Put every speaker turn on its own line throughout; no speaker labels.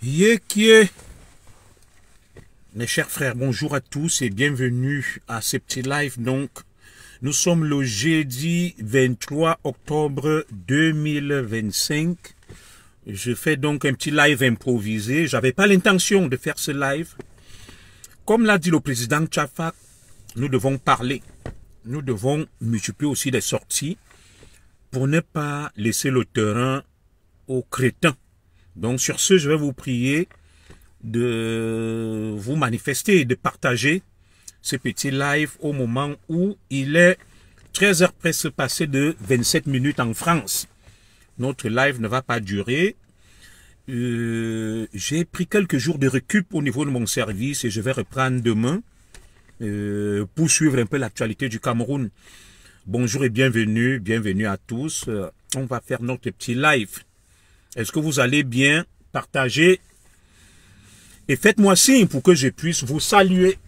Yékié. Mes chers frères, bonjour à tous et bienvenue à ce petit live. Donc, nous sommes le jeudi 23 octobre 2025. Je fais donc un petit live improvisé. J'avais pas l'intention de faire ce live. Comme l'a dit le président Tchafak, nous devons parler. Nous devons multiplier aussi des sorties pour ne pas laisser le terrain aux crétins. Donc sur ce, je vais vous prier de vous manifester et de partager ce petit live au moment où il est 13h presque passé de 27 minutes en France. Notre live ne va pas durer. J'ai pris quelques jours de récup au niveau de mon service et je vais reprendre demain pour suivre un peu l'actualité du Cameroun. Bonjour et bienvenue à tous. On va faire notre petit live. Est-ce que vous allez bien? Partagez et faites-moi signe pour que je puisse vous saluer.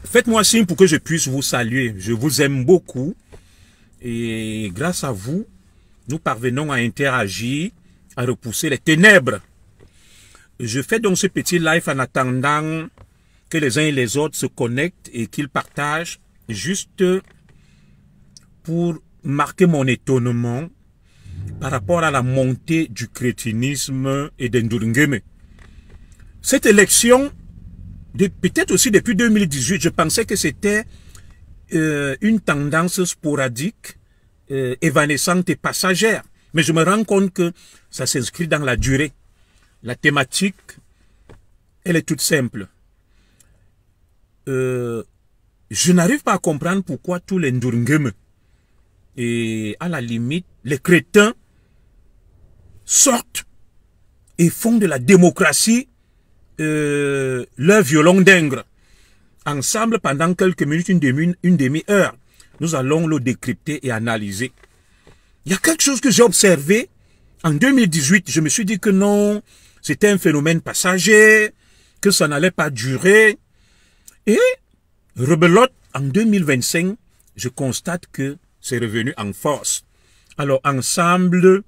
Faites-moi signe pour que je puisse vous saluer. Je vous aime beaucoup et grâce à vous, nous parvenons à interagir, à repousser les ténèbres. Je fais donc ce petit live en attendant que les uns et les autres se connectent et qu'ils partagent, juste pour marquer mon étonnement par rapport à la montée du crétinisme et d'Ndurungeme. Cette élection, peut-être aussi depuis 2018, je pensais que c'était une tendance sporadique, évanescente et passagère. Mais je me rends compte que ça s'inscrit dans la durée. La thématique, elle est toute simple. Je n'arrive pas à comprendre pourquoi tous les Ndurungeme et à la limite, les crétins sortent et font de la démocratie leur violon d'ingre. Ensemble, pendant quelques minutes, une demi-heure, nous allons le décrypter et analyser. Il y a quelque chose que j'ai observé en 2018. Je me suis dit que non, c'était un phénomène passager, que ça n'allait pas durer. Et, rebelote, en 2025, je constate que c'est revenu en force. Alors, ensemble,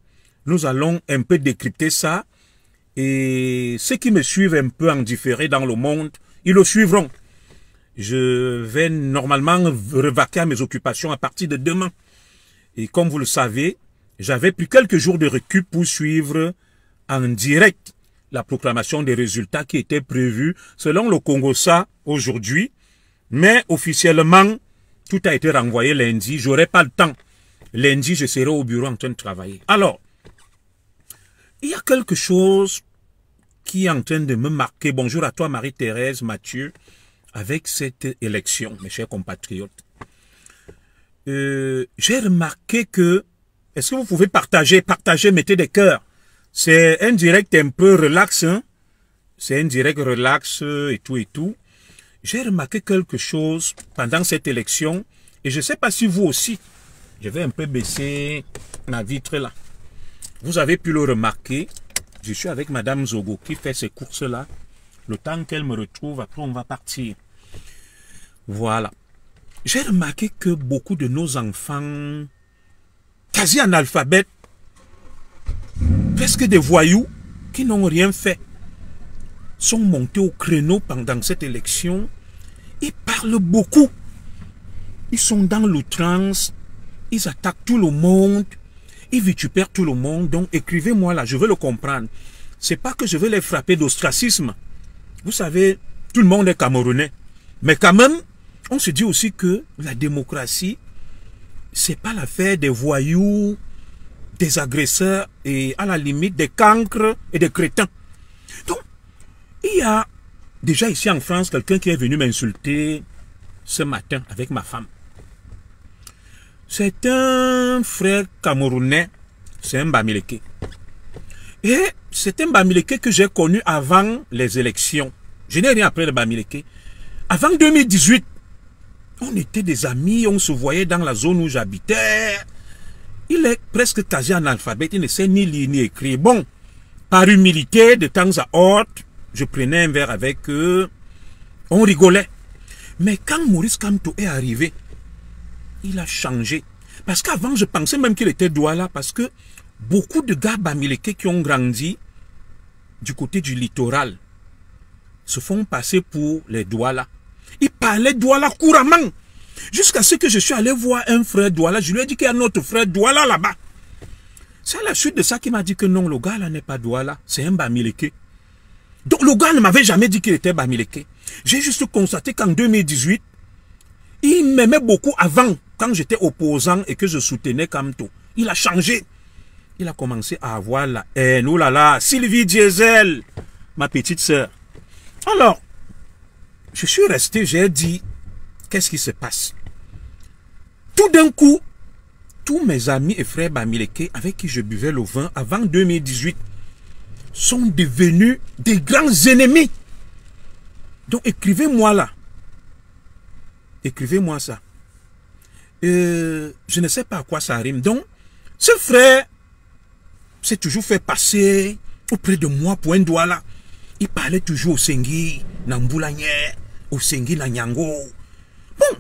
nous allons un peu décrypter ça. Et ceux qui me suivent un peu en différé dans le monde, ils le suivront. Je vais normalement revaquer à mes occupations à partir de demain. Et comme vous le savez, j'avais pris quelques jours de récup pour suivre en direct la proclamation des résultats qui étaient prévus selon le Congossa aujourd'hui. Mais officiellement, tout a été renvoyé lundi. J'aurai pas le temps. Lundi, je serai au bureau en train de travailler. Alors, il y a quelque chose qui est en train de me marquer. Bonjour à toi, Marie-Thérèse, Mathieu, avec cette élection, mes chers compatriotes. J'ai remarqué que, est-ce que vous pouvez partager, mettez des cœurs. C'est un direct un peu relax, hein? C'est un direct relax et tout. J'ai remarqué quelque chose pendant cette élection, et je ne sais pas si vous aussi, je vais un peu baisser ma vitre là. Vous avez pu le remarquer, je suis avec Madame Zogo qui fait ces courses-là. Le temps qu'elle me retrouve, après on va partir. Voilà. J'ai remarqué que beaucoup de nos enfants, quasi analphabètes, presque des voyous, qui n'ont rien fait, sont montés au créneau pendant cette élection. Ils parlent beaucoup. Ils sont dans l'outrance. Ils attaquent tout le monde. Ils vitupèrent tout le monde. Donc écrivez-moi là, je veux le comprendre. C'est pas que je veux les frapper d'ostracisme. Vous savez, tout le monde est camerounais. Mais quand même, on se dit aussi que la démocratie, c'est pas l'affaire des voyous, des agresseurs et à la limite des cancres et des crétins. Donc, il y a déjà ici en France quelqu'un qui est venu m'insulter ce matin avec ma femme. C'est un frère camerounais, c'est un Bamileke. Et c'est un Bamileke que j'ai connu avant les élections. Je n'ai rien après le Bamileke. Avant 2018, on était des amis, on se voyait dans la zone où j'habitais. Il est presque quasi analphabète, il ne sait ni lire ni écrire. Bon, par humilité, de temps à autre, je prenais un verre avec eux, on rigolait. Mais quand Maurice Kamto est arrivé, il a changé. Parce qu'avant, je pensais même qu'il était Douala, parce que beaucoup de gars Bamileke qui ont grandi du côté du littoral se font passer pour les Douala. Ils parlaient Douala couramment. Jusqu'à ce que je suis allé voir un frère Douala. Je lui ai dit qu'il y a notre frère Douala là-bas. C'est à la suite de ça qu'il m'a dit que non, le gars là n'est pas Douala. C'est un Bamileke. Donc le gars ne m'avait jamais dit qu'il était Bamileke. J'ai juste constaté qu'en 2018, il m'aimait beaucoup avant, quand j'étais opposant et que je soutenais Kamto. Il a changé. Il a commencé à avoir la haine. Oh là là, Sylvie Diesel, ma petite sœur. Alors, je suis resté, j'ai dit, qu'est-ce qui se passe? Tout d'un coup, tous mes amis et frères Bamileke avec qui je buvais le vin avant 2018 sont devenus des grands ennemis. Donc écrivez-moi là. Écrivez-moi ça. Je ne sais pas à quoi ça rime. Donc, ce frère s'est toujours fait passer auprès de moi pour un Douala. Il parlait toujours au Sengi, Namboulanye, au Sengi, Nanyango. Bon,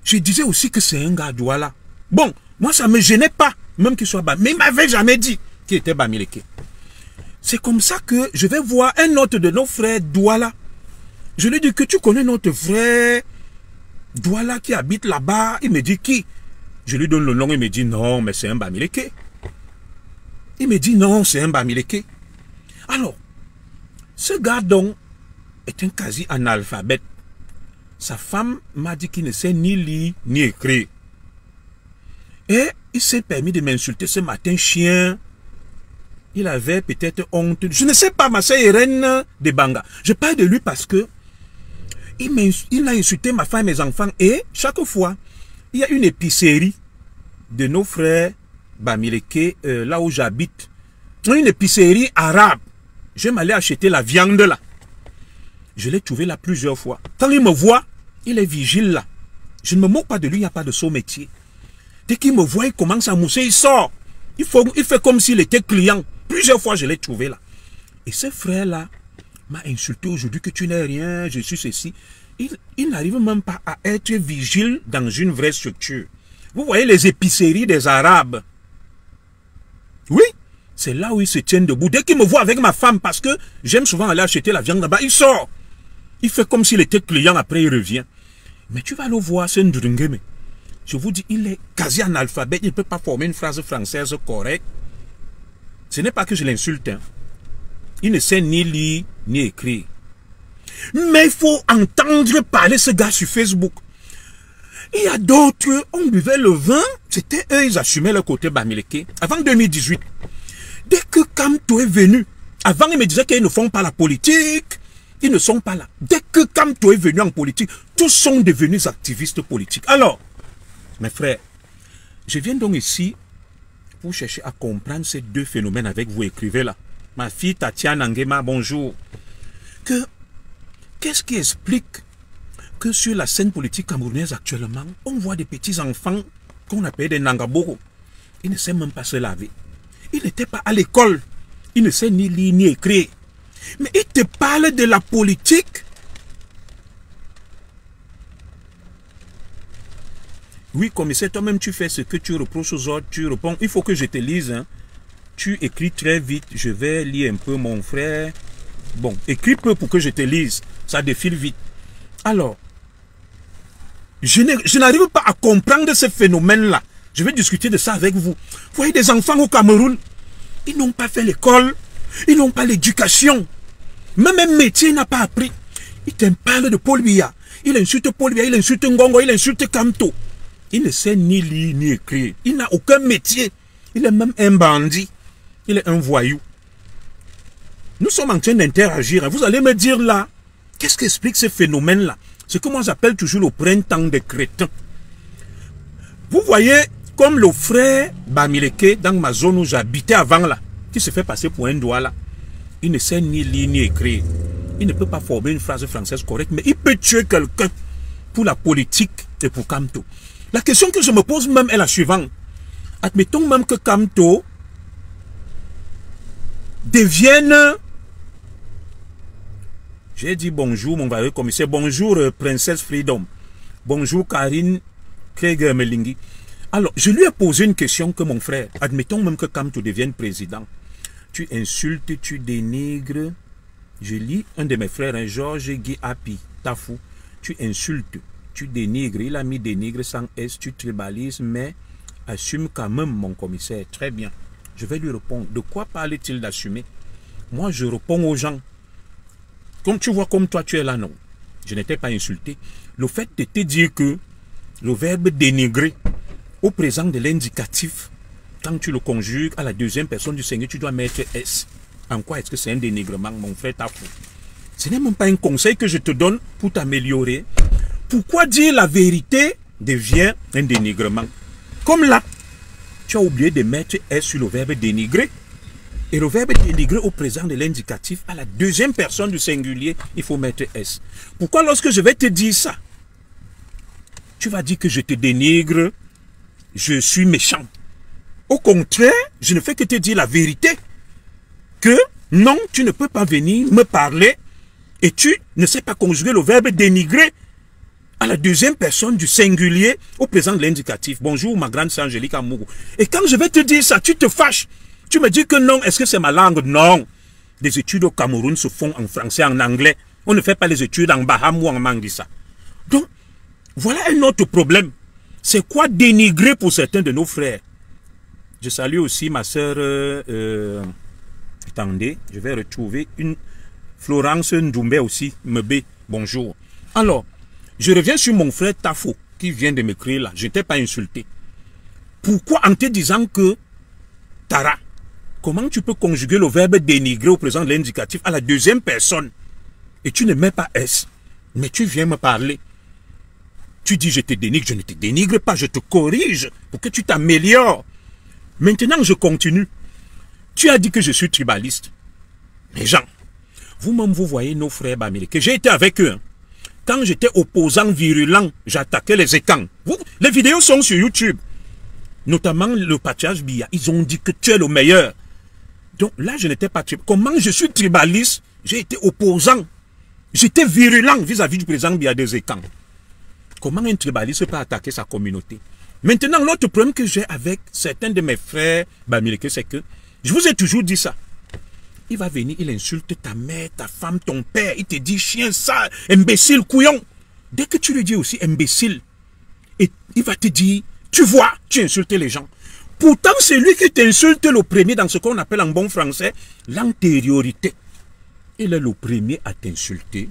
je disais aussi que c'est un gars Douala. Bon, moi ça ne me gênait pas, même qu'il soit bas. Mais il ne m'avait jamais dit qu'il était Bamileke. C'est comme ça que je vais voir un autre de nos frères Douala. Je lui dis que tu connais notre frère Douala qui habite là-bas. Il me dit qui? Je lui donne le nom, il me dit non, mais c'est un Bamileke. Il me dit non, c'est un Bamileke. Alors, ce gars donc est un quasi-analphabète. Sa femme m'a dit qu'il ne sait ni lire ni écrire. Et il s'est permis de m'insulter ce matin, chien. Il avait peut-être honte. Je ne sais pas, ma sœur Irène de Banga. Je parle de lui parce que il a insulté ma femme et mes enfants. Et chaque fois, il y a une épicerie de nos frères Bamileke, là où j'habite. Une épicerie arabe. Je m'allais acheter la viande là. Je l'ai trouvé là plusieurs fois. Quand il me voit, il est vigile là. Je ne me moque pas de lui, il n'y a pas de saut métier. Dès qu'il me voit, il commence à mousser, il sort. Il fait comme s'il était client. Plusieurs fois, je l'ai trouvé là. Et ce frère-là m'a insulté aujourd'hui que tu n'es rien, je suis ceci. Il n'arrive même pas à être vigile dans une vraie structure. Vous voyez les épiceries des Arabes. Oui, c'est là où ils se tiennent debout. Dès qu'il me voit avec ma femme, parce que j'aime souvent aller acheter la viande là-bas, il sort. Il fait comme s'il était client, après il revient. Mais tu vas le voir, c'est Ndrungeme. Je vous dis, il est quasi analphabète, il ne peut pas former une phrase française correcte. Ce n'est pas que je l'insulte. Hein. Il ne sait ni lire, ni écrire. Mais il faut entendre parler ce gars sur Facebook. Il y a d'autres, on buvait le vin, c'était eux, ils assumaient le côté Bamileke. Avant 2018, dès que Kamto est venu, avant ils me disaient qu'ils ne font pas la politique, ils ne sont pas là. Dès que Kamto est venu en politique, tous sont devenus activistes politiques. Alors, mes frères, je viens donc ici pour chercher à comprendre ces deux phénomènes avec vous. Écrivez là. Ma fille Tatiana Ngema, bonjour. Qu'est-ce qui explique que sur la scène politique camerounaise actuellement, on voit des petits enfants qu'on appelle des Nangaboro. Ils ne savent même pas se laver. Ils n'étaient pas à l'école. Ils ne savent ni lire ni écrire. Mais ils te parlent de la politique. Oui, commissaire, toi-même tu fais ce que tu reproches aux autres, tu réponds. Il faut que je te lise. Hein. Tu écris très vite. Je vais lire un peu, mon frère. Bon, écris peu pour que je te lise. Ça défile vite. Alors, je n'arrive pas à comprendre ce phénomène-là. Je vais discuter de ça avec vous. Vous voyez des enfants au Cameroun, ils n'ont pas fait l'école, ils n'ont pas l'éducation. Même un métier n'a pas appris. Il te parle de Paul Biya. Il insulte Paul Biya, il insulte Ngongo, il insulte Kamto. Il ne sait ni lire ni écrire. Il n'a aucun métier. Il est même un bandit. Il est un voyou. Nous sommes en train d'interagir. Vous allez me dire là, qu'est-ce qui explique ce phénomène-là? Ce que moi j'appelle toujours le printemps des crétins. Vous voyez, comme le frère Bamileke dans ma zone où j'habitais avant là, qui se fait passer pour un Douala. Il ne sait ni lire ni écrire. Il ne peut pas former une phrase française correcte, mais il peut tuer quelqu'un pour la politique et pour Kamto. La question que je me pose même est la suivante. Admettons même que Kamto devienne... J'ai dit bonjour, mon varieux commissaire. Bonjour, princesse Freedom. Bonjour, Karine Krieger Melingi. Alors, je lui ai posé une question que mon frère, admettons même que Kamto devienne président. tu insultes, tu dénigres. Je lis un de mes frères, un Georges Guy Api, Tafou. Tu insultes, tu dénigres. Il a mis dénigre sans S, tu tribalises, mais assume quand même, mon commissaire. Très bien. Je vais lui répondre. De quoi parle-t-il d'assumer? Moi, je réponds aux gens. Comme tu vois, comme toi, tu es là, non. Je n'étais pas insulté. Le fait de te dire que le verbe dénigrer au présent de l'indicatif, quand tu le conjugues à la deuxième personne du singulier, tu dois mettre S. En quoi est-ce que c'est un dénigrement, mon frère Tafou? Ce n'est même pas un conseil que je te donne pour t'améliorer. Pourquoi dire la vérité devient un dénigrement? Comme là, tu as oublié de mettre S sur le verbe dénigrer. Et le verbe dénigrer au présent de l'indicatif, à la deuxième personne du singulier, il faut mettre S. Pourquoi lorsque je vais te dire ça, tu vas dire que je te dénigre, je suis méchant? Au contraire, je ne fais que te dire la vérité. Que non, tu ne peux pas venir me parler et tu ne sais pas conjuguer le verbe dénigrer à la deuxième personne du singulier au présent de l'indicatif. Bonjour ma grande sœur Angélique Amourou. Et quand je vais te dire ça, tu te fâches. Tu me dis que non, est-ce que c'est ma langue? Non. Les études au Cameroun se font en français, en anglais. On ne fait pas les études en Baham ou en Mangissa. Donc, voilà un autre problème. C'est quoi dénigrer pour certains de nos frères? Je salue aussi ma sœur... attendez, je vais retrouver une Florence Ndoumbe aussi, Mebe, bonjour. Alors, je reviens sur mon frère Tafou, qui vient de m'écrire là, je n'étais pas insulté. Pourquoi en te disant que Tara, comment tu peux conjuguer le verbe dénigrer au présent de l'indicatif à la deuxième personne et tu ne mets pas S, mais tu viens me parler. Tu dis je te dénigre, je ne te dénigre pas, je te corrige pour que tu t'améliores. Maintenant, je continue. Tu as dit que je suis tribaliste. Les gens, vous-même, vous voyez nos frères bamileke. J'ai été avec eux. Hein. Quand j'étais opposant virulent, j'attaquais les écans. Les vidéos sont sur YouTube. Notamment le patriarche Biya. Ils ont dit que tu es le meilleur. Donc là, je n'étais pas tribaliste. Comment je suis tribaliste? J'ai été opposant. J'étais virulent vis-à-vis du président Biya des écans. Comment un tribaliste peut attaquer sa communauté? Maintenant, l'autre problème que j'ai avec certains de mes frères bamileke, c'est que je vous ai toujours dit ça. Il va venir, il insulte ta mère, ta femme, ton père. Il te dit chien sale, imbécile, couillon. Dès que tu lui dis aussi imbécile, et il va te dire, tu vois, tu insultes les gens. Pourtant, c'est lui qui t'insulte le premier dans ce qu'on appelle en bon français l'antériorité. Il est le premier à t'insulter,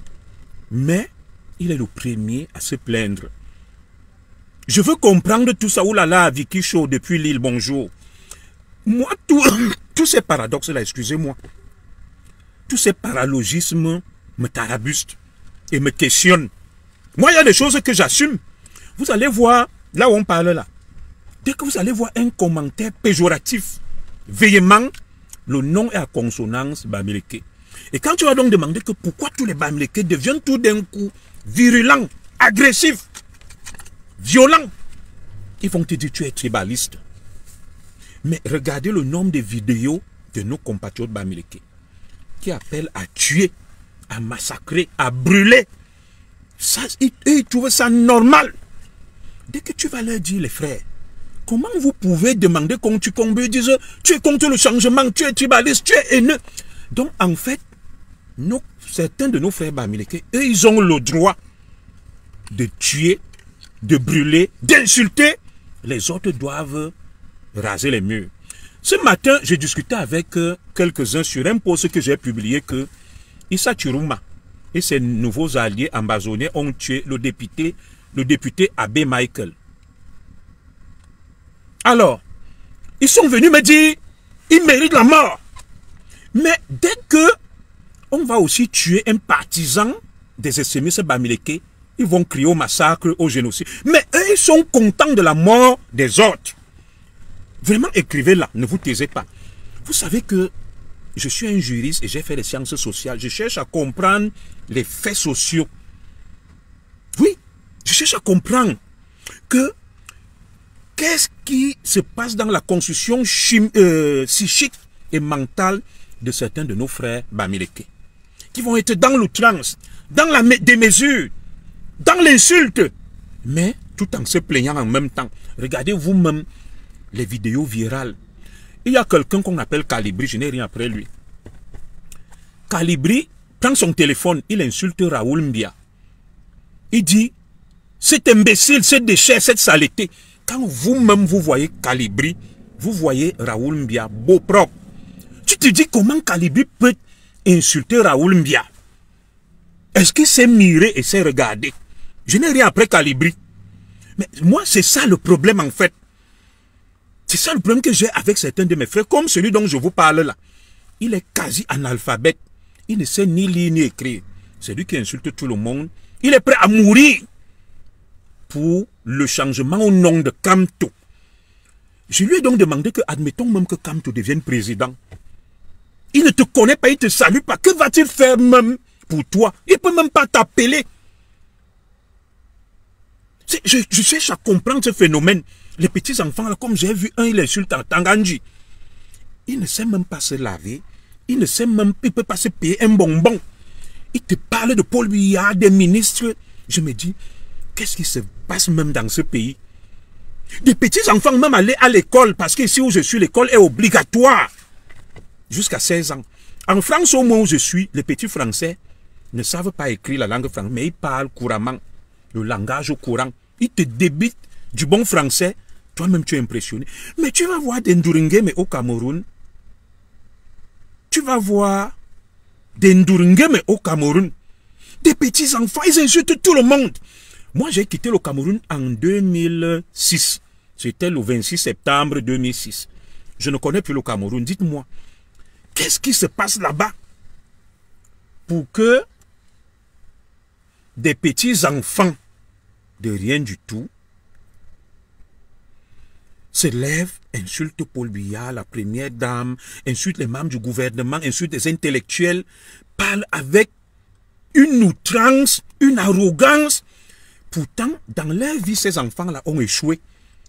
mais il est le premier à se plaindre. Je veux comprendre tout ça. Oulala, Vicky Show depuis Lille, bonjour. Moi, tous ces paradoxes-là, excusez-moi, tous ces paralogismes me tarabustent et me questionnent. Moi, il y a des choses que j'assume. Vous allez voir, là où on parle là, dès que vous allez voir un commentaire péjoratif, véhément, le nom est à consonance bamileke. Et quand tu vas donc demander que pourquoi tous les bamileke deviennent tout d'un coup virulents, agressifs, violents, ils vont te dire tu es tribaliste. Mais regardez le nombre de vidéos de nos compatriotes bamileke qui appellent à tuer, à massacrer, à brûler. Ça, ils trouvent ça normal. Dès que tu vas leur dire, les frères, comment vous pouvez demander qu'on tue Kombe? Ils disent, tu es contre le changement, tu es tribaliste, tu es haineux. Donc, en fait, certains de nos frères bamileke, eux, ils ont le droit de tuer, de brûler, d'insulter. Les autres doivent raser les murs. Ce matin, j'ai discuté avec quelques-uns sur un post que j'ai publié que Issa Chiruma et ses nouveaux alliés ambazoniens ont tué le député Abbé Michael. Alors, ils sont venus me dire, ils méritent la mort. Mais dès que on va aussi tuer un partisan des extrémistes bamileke, ils vont crier au massacre, au génocide. Mais eux, ils sont contents de la mort des autres. Vraiment, écrivez là, ne vous taisez pas. Vous savez que je suis un juriste et j'ai fait les sciences sociales. Je cherche à comprendre les faits sociaux. Oui, je cherche à comprendre que qu'est-ce qui se passe dans la construction psychique et mentale de certains de nos frères bamileke, qui vont être dans l'outrance, dans la démesure, dans l'insulte, mais tout en se plaignant en même temps. Regardez vous-même les vidéos virales. Il y a quelqu'un qu'on appelle Calibri, je n'ai rien après lui. Calibri prend son téléphone, il insulte Raoul Mbia. Il dit, cet imbécile, cette déchet, cette saleté. Quand vous-même vous voyez Calibri, vous voyez Raoul Mbia, beau propre. Tu te dis comment Calibri peut insulter Raoul Mbia? Est-ce qu'il s'est miré et s'est regardé? Je n'ai rien après Calibri. Mais moi, c'est ça le problème en fait. C'est ça le problème que j'ai avec certains de mes frères, comme celui dont je vous parle là. Il est quasi analphabète. Il ne sait ni lire ni écrire. C'est lui qui insulte tout le monde. Il est prêt à mourir pour le changement au nom de Kamto. Je lui ai donc demandé que, admettons même que Kamto devienne président. Il ne te connaît pas, il ne te salue pas. Que va-t-il faire même pour toi? Il ne peut même pas t'appeler. Je cherche à comprendre ce phénomène. Les petits enfants, là, comme j'ai vu un, il insulte en Tangandji. Il ne sait même pas se laver. Il ne sait même pas, il ne peut pas se payer un bonbon. Il te parle de Paul Biya, des ministres. Je me dis, qu'est-ce qui se passe même dans ce pays? Des petits enfants même aller à l'école, parce qu'ici où je suis, l'école est obligatoire. Jusqu'à 16 ans. En France, au moins où je suis, les petits Français ne savent pas écrire la langue française, mais ils parlent couramment le langage courant. Ils te débitent du bon français. Toi-même, tu es impressionné. Mais tu vas voir des Ndouringeme au Cameroun. Tu vas voir des Ndouringeme au Cameroun. Des petits enfants, ils insultent tout le monde. Moi, j'ai quitté le Cameroun en 2006. C'était le 26 septembre 2006. Je ne connais plus le Cameroun. Dites-moi, qu'est-ce qui se passe là-bas pour que des petits enfants de rien du tout se lèvent, insultent Paul Biya, la première dame, insultent les membres du gouvernement, insultent les intellectuels, parlent avec une outrance, une arrogance. Pourtant, dans leur vie, ces enfants-là ont échoué.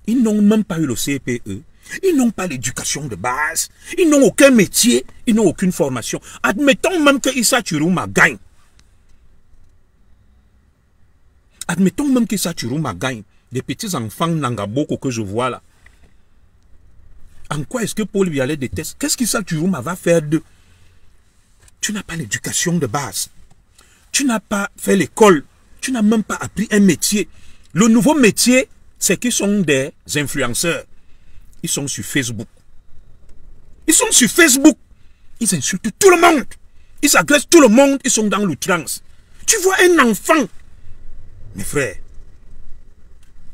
Ils n'ont même pas eu le CPE. Ils n'ont pas l'éducation de base. Ils n'ont aucun métier. Ils n'ont aucune formation. Admettons même que Issa Chiruma gagne. Admettons même qu'Issa Chiruma gagne. Les petits enfants Nangaboko que je vois là. En quoi est-ce que Paul Biya les déteste? Qu'est-ce qu'Issa Chiruma va faire d'eux? Tu n'as pas l'éducation de base. Tu n'as pas fait l'école. Tu n'as même pas appris un métier. Le nouveau métier, c'est qu'ils sont des influenceurs. Ils sont sur Facebook. Ils sont sur Facebook. Ils insultent tout le monde. Ils agressent tout le monde. Ils sont dans l'outrance. Tu vois un enfant. Mes frères,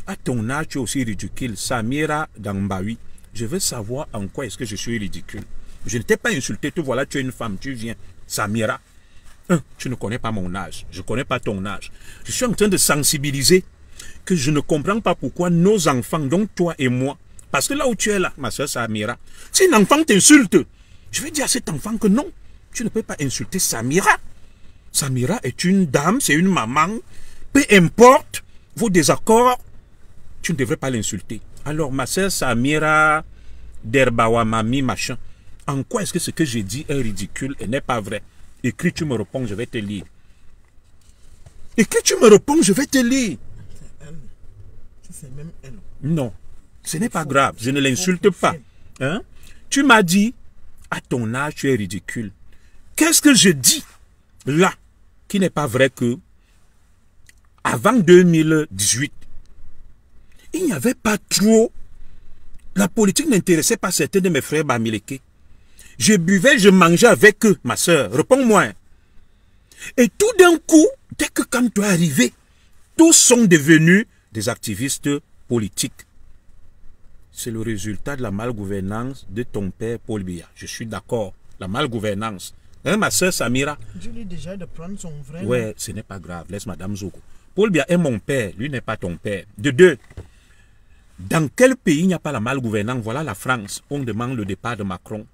à ton âge, tu es aussi ridicule. Samira Dambawi, je veux savoir en quoi est-ce que je suis ridicule. Je ne t'ai pas insulté. Te voilà, tu es une femme, tu viens. Samira. Tu ne connais pas mon âge. Je ne connais pas ton âge. Je suis en train de sensibiliser que je ne comprends pas pourquoi nos enfants, donc toi et moi, parce que là où tu es là, ma soeur Samira, si un enfant t'insulte, je vais dire à cet enfant que non, tu ne peux pas insulter Samira. Samira est une dame, c'est une maman. Peu importe vos désaccords, tu ne devrais pas l'insulter. Alors ma soeur Samira, Derbawa, Mami, machin, en quoi est-ce que ce que j'ai dit est ridicule et n'est pas vrai? Écris, tu me réponds, je vais te lire. Écris, tu me réponds, je vais te lire.
C'est même elle.
Non, ce n'est pas grave, je ne l'insulte pas. Hein? Tu m'as dit, à ton âge, tu es ridicule. Qu'est-ce que je dis là, qui n'est pas vrai que, avant 2018, il n'y avait pas trop, la politique n'intéressait pas certains de mes frères Bamileke. Je buvais, je mangeais avec eux, ma soeur. Réponds-moi. Et tout d'un coup, dès que quand tu es arrivé, tous sont devenus des activistes politiques. C'est le résultat de la malgouvernance de ton père Paul Biya. Je suis d'accord. La malgouvernance. Hein, ma soeur Samira?
Dis-lui déjà de prendre son vrai.
Ouais, ce n'est pas grave. Laisse Madame Zogo. Paul Biya est mon père. Lui n'est pas ton père. De deux, dans quel pays il n'y a pas la malgouvernance? Voilà la France. On demande le départ de Macron.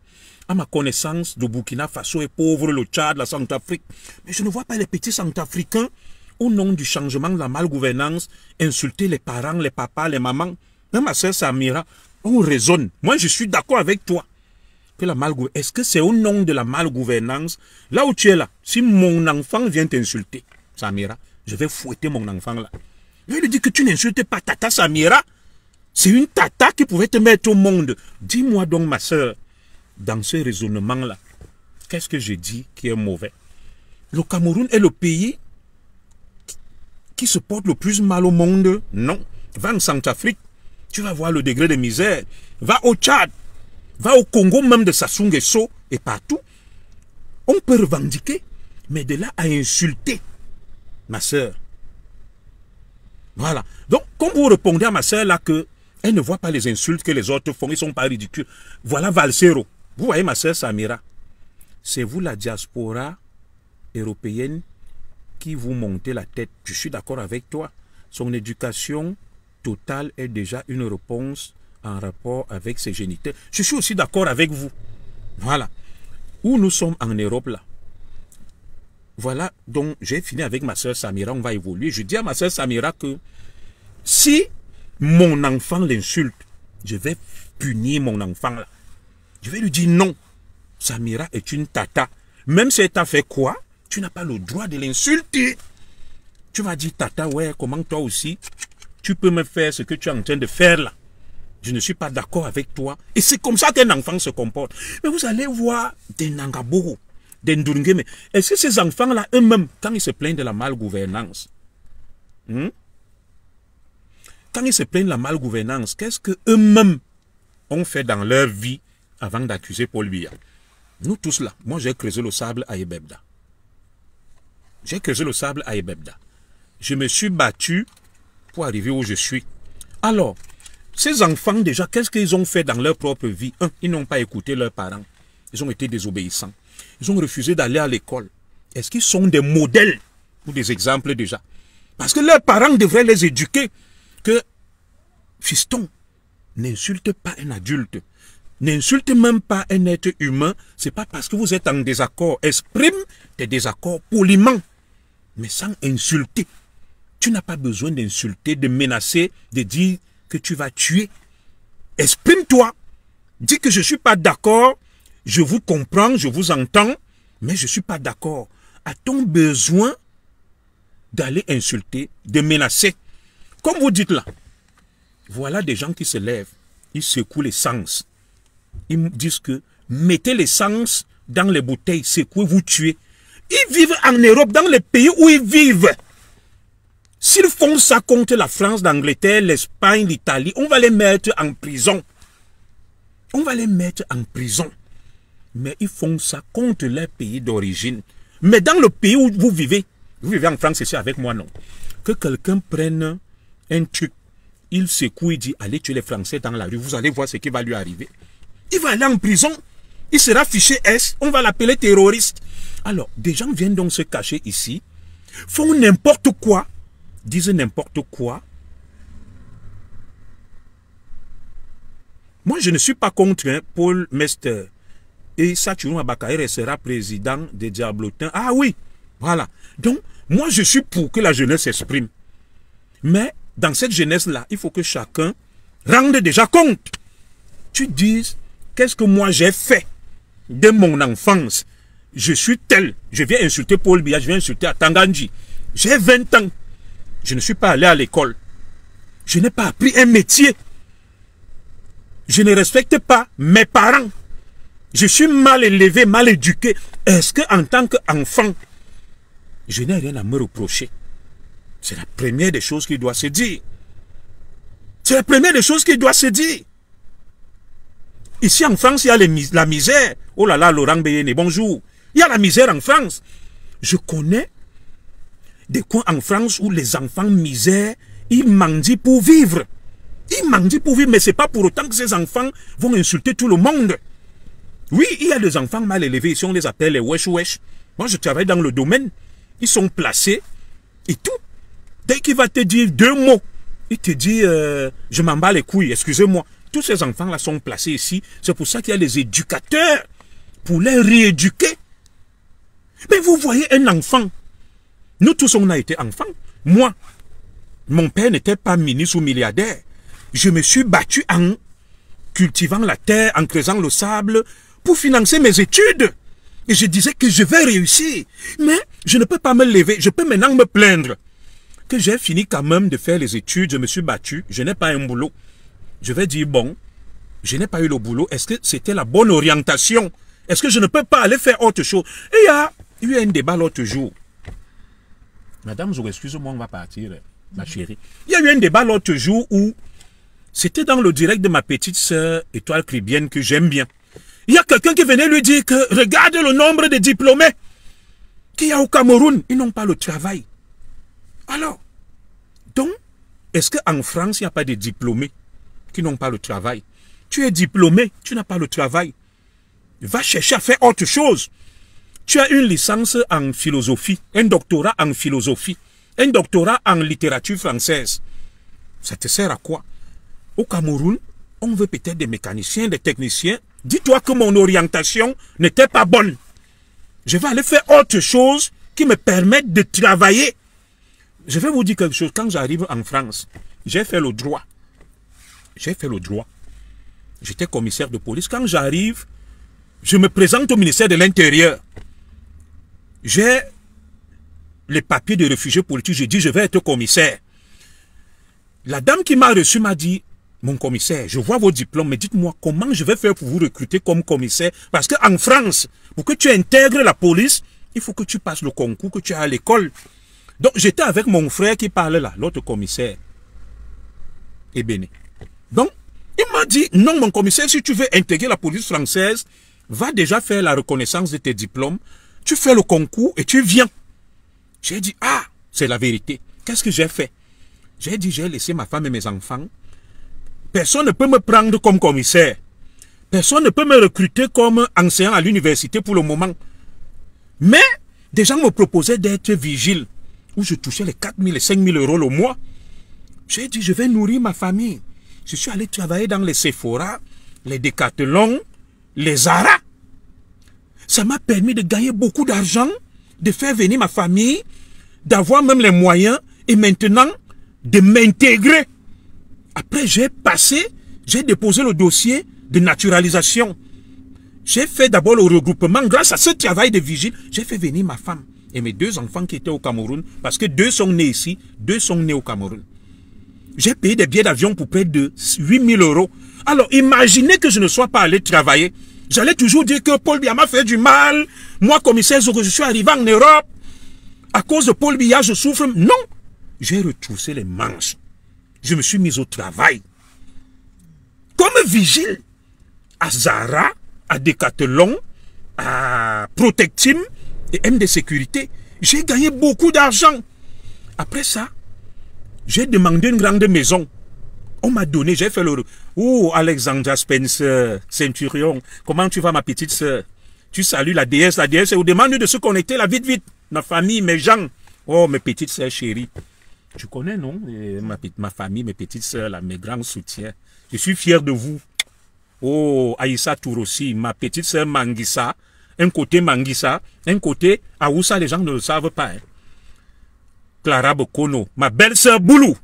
À ma connaissance, le Burkina Faso est pauvre, le Tchad, la Centrafrique. Mais je ne vois pas les petits Centrafricains, au nom du changement de la malgouvernance, insulter les parents, les papas, les mamans. Même ma soeur Samira, on raisonne. Moi, je suis d'accord avec toi. Que la malgouvernance, est-ce que c'est au nom de la malgouvernance? Là où tu es là, si mon enfant vient t'insulter, Samira, je vais fouetter mon enfant là. Je vais lui dire que tu n'insultes pas Tata Samira. C'est une tata qui pouvait te mettre au monde. Dis-moi donc, ma soeur, dans ce raisonnement-là, qu'est-ce que j'ai dit qui est mauvais? Le Cameroun est le pays qui se porte le plus mal au monde? Non. Va en Centrafrique, tu vas voir le degré de misère. Va au Tchad, va au Congo même de Sassou Nguesso et partout. On peut revendiquer, mais de là à insulter, ma soeur. Voilà. Donc, comme vous répondez à ma soeur là que elle ne voit pas les insultes que les autres font, ils ne sont pas ridicules. Voilà Valsero. Vous voyez ma soeur Samira. C'est vous la diaspora européenne qui vous montez la tête. Je suis d'accord avec toi. Son éducation totale est déjà une réponse en rapport avec ses géniteurs. Je suis aussi d'accord avec vous. Voilà. Où nous sommes en Europe là. Voilà, donc j'ai fini avec ma soeur Samira, on va évoluer. Je dis à ma soeur Samira que si mon enfant l'insulte, je vais punir mon enfant là. Je vais lui dire non. Samira est une tata. Même si elle t'a fait quoi, tu n'as pas le droit de l'insulter. Tu vas dire tata, ouais, comment toi aussi, tu peux me faire ce que tu es en train de faire là. Je ne suis pas d'accord avec toi. Et c'est comme ça qu'un enfant se comporte. Mais vous allez voir des Nangaboro, des Ndurungeme. Est-ce que ces enfants-là, eux-mêmes, quand ils se plaignent de la malgouvernance, quand ils se plaignent de la malgouvernance, qu'est-ce qu'eux-mêmes ont fait dans leur vie avant d'accuser Paul Biya? Nous tous là, moi j'ai creusé le sable à Ebebda. J'ai creusé le sable à Ebebda. Je me suis battu pour arriver où je suis. Alors, ces enfants déjà, qu'est-ce qu'ils ont fait dans leur propre vie? Un, ils n'ont pas écouté leurs parents. Ils ont été désobéissants. Ils ont refusé d'aller à l'école. Est-ce qu'ils sont des modèles ou des exemples déjà? Parce que leurs parents devraient les éduquer. Que, fiston, n'insulte pas un adulte. N'insulte même pas un être humain. C'est pas parce que vous êtes en désaccord. Exprime tes désaccords poliment, mais sans insulter. Tu n'as pas besoin d'insulter, de menacer, de dire que tu vas tuer. Exprime-toi. Dis que je ne suis pas d'accord. Je vous comprends, je vous entends, mais je ne suis pas d'accord. A-t-on besoin d'aller insulter, de menacer? Comme vous dites là, voilà des gens qui se lèvent, ils secouent l'essence. Ils me disent que mettez l'essence dans les bouteilles, secouez, vous tuez. Ils vivent en Europe, dans les pays où ils vivent. S'ils font ça contre la France, l'Angleterre, l'Espagne, l'Italie, on va les mettre en prison. On va les mettre en prison. Mais ils font ça contre leur pays d'origine. Mais dans le pays où vous vivez en France, ici avec moi, non. Que quelqu'un prenne un truc, il secoue, il dit, allez tuer les Français dans la rue, vous allez voir ce qui va lui arriver. Il va aller en prison, il sera fiché S, on va l'appeler terroriste. Alors, des gens viennent donc se cacher ici, font n'importe quoi, disent n'importe quoi. Moi, je ne suis pas contre Paul Mester. Et Saturno Abakaire sera président des Diablotins. Ah oui, voilà. Donc, moi, je suis pour que la jeunesse s'exprime. Mais, dans cette jeunesse-là, il faut que chacun rende déjà compte. Tu dises, qu'est-ce que moi j'ai fait de mon enfance? Je suis tel. Je viens insulter Paul Biya, je viens insulter Atanganji. J'ai 20 ans. Je ne suis pas allé à l'école. Je n'ai pas appris un métier. Je ne respecte pas mes parents. Je suis mal élevé, mal éduqué. Est-ce qu'en tant qu'enfant, je n'ai rien à me reprocher? C'est la première des choses qui doit se dire. C'est la première des choses qui doit se dire. Ici en France, il y a la misère. Oh là là, Laurent Béyéné, bonjour. Il y a la misère en France. Je connais des coins en France où les enfants misères, ils mendient pour vivre. Ils mendient pour vivre, mais ce n'est pas pour autant que ces enfants vont insulter tout le monde. Oui, il y a des enfants mal élevés, ici on les appelle les wesh-wesh. Moi je travaille dans le domaine, ils sont placés et tout. Dès qu'il va te dire 2 mots, il te dit je m'en bats les couilles, excusez-moi. Tous ces enfants-là sont placés ici, c'est pour ça qu'il y a les éducateurs pour les rééduquer. Mais vous voyez un enfant, nous tous on a été enfants. Moi, mon père n'était pas ministre ou milliardaire. Je me suis battu en cultivant la terre, en creusant le sable, pour financer mes études. Et je disais que je vais réussir. Mais je ne peux pas me lever. Je peux maintenant me plaindre que j'ai fini quand même de faire les études. Je me suis battu. Je n'ai pas un boulot. je vais dire, bon, je n'ai pas eu le boulot. Est-ce que c'était la bonne orientation? Est-ce que je ne peux pas aller faire autre chose? Et il y a eu un débat l'autre jour. Madame, excusez-moi, on va partir, ma chérie. Il y a eu un débat l'autre jour où c'était dans le direct de ma petite sœur, Étoile Cribienne, que j'aime bien. Il y a quelqu'un qui venait lui dire que regarde le nombre de diplômés qu'il y a au Cameroun. Ils n'ont pas le travail. Alors, donc, est-ce qu'en France, il n'y a pas de diplômés qui n'ont pas le travail? Tu es diplômé, tu n'as pas le travail. Va chercher à faire autre chose. Tu as une licence en philosophie, un doctorat en philosophie, un doctorat en littérature française. Ça te sert à quoi? Au Cameroun, on veut peut-être des mécaniciens, des techniciens. Dis-toi que mon orientation n'était pas bonne. Je vais aller faire autre chose qui me permette de travailler. Je vais vous dire quelque chose. Quand j'arrive en France, j'ai fait le droit. J'ai fait le droit. J'étais commissaire de police. Quand j'arrive, je me présente au ministère de l'Intérieur. J'ai les papiers de réfugiés politiques. Je dis, je vais être commissaire. La dame qui m'a reçu m'a dit, mon commissaire, je vois vos diplômes, mais dites-moi comment je vais faire pour vous recruter comme commissaire. Parce qu'en France, pour que tu intègres la police, il faut que tu passes le concours, que tu as à l'école. Donc j'étais avec mon frère qui parlait là, l'autre commissaire. Et Béné. Donc, il m'a dit, non mon commissaire, si tu veux intégrer la police française, va déjà faire la reconnaissance de tes diplômes. Tu fais le concours et tu viens. J'ai dit, ah, c'est la vérité. Qu'est-ce que j'ai fait? J'ai dit, j'ai laissé ma femme et mes enfants. Personne ne peut me prendre comme commissaire. Personne ne peut me recruter comme enseignant à l'université pour le moment. Mais des gens me proposaient d'être vigile, où je touchais les 4 000 et 5 000 euros le mois. J'ai dit, je vais nourrir ma famille. Je suis allé travailler dans les Sephora, les Decathlon, les Zara. Ça m'a permis de gagner beaucoup d'argent, de faire venir ma famille, d'avoir même les moyens et maintenant de m'intégrer. Après, j'ai déposé le dossier de naturalisation. J'ai fait d'abord le regroupement. Grâce à ce travail de vigile, j'ai fait venir ma femme et mes 2 enfants qui étaient au Cameroun, parce que 2 sont nés ici, 2 sont nés au Cameroun. J'ai payé des billets d'avion pour près de 8 000 euros. Alors, imaginez que je ne sois pas allé travailler. J'allais toujours dire que Paul Biya m'a fait du mal. Moi, commissaire Zogo, je suis arrivé en Europe. À cause de Paul Biya, je souffre. Non, j'ai retroussé les manches. Je me suis mis au travail. Comme vigile à Zara, à Decathlon, à Protectim et MD Sécurité. J'ai gagné beaucoup d'argent. Après ça, j'ai demandé une grande maison. On m'a donné, j'ai fait le... Oh, Alexandra Spencer, Centurion, comment tu vas ma petite sœur? Tu salues la déesse, et on demande de ce qu'on était là, vite, vite. Ma famille, mes gens. Oh, mes petites sœurs chéries. Tu connais, non? Ma famille, mes petites sœurs, là, mes grands soutiens. Je suis fier de vous. Oh, Aïssa Tourossi, ma petite sœur Manguissa. Un côté Manguissa, un côté Aoussa, les gens ne le savent pas. Hein. Clara Bokono, ma belle-sœur Boulou.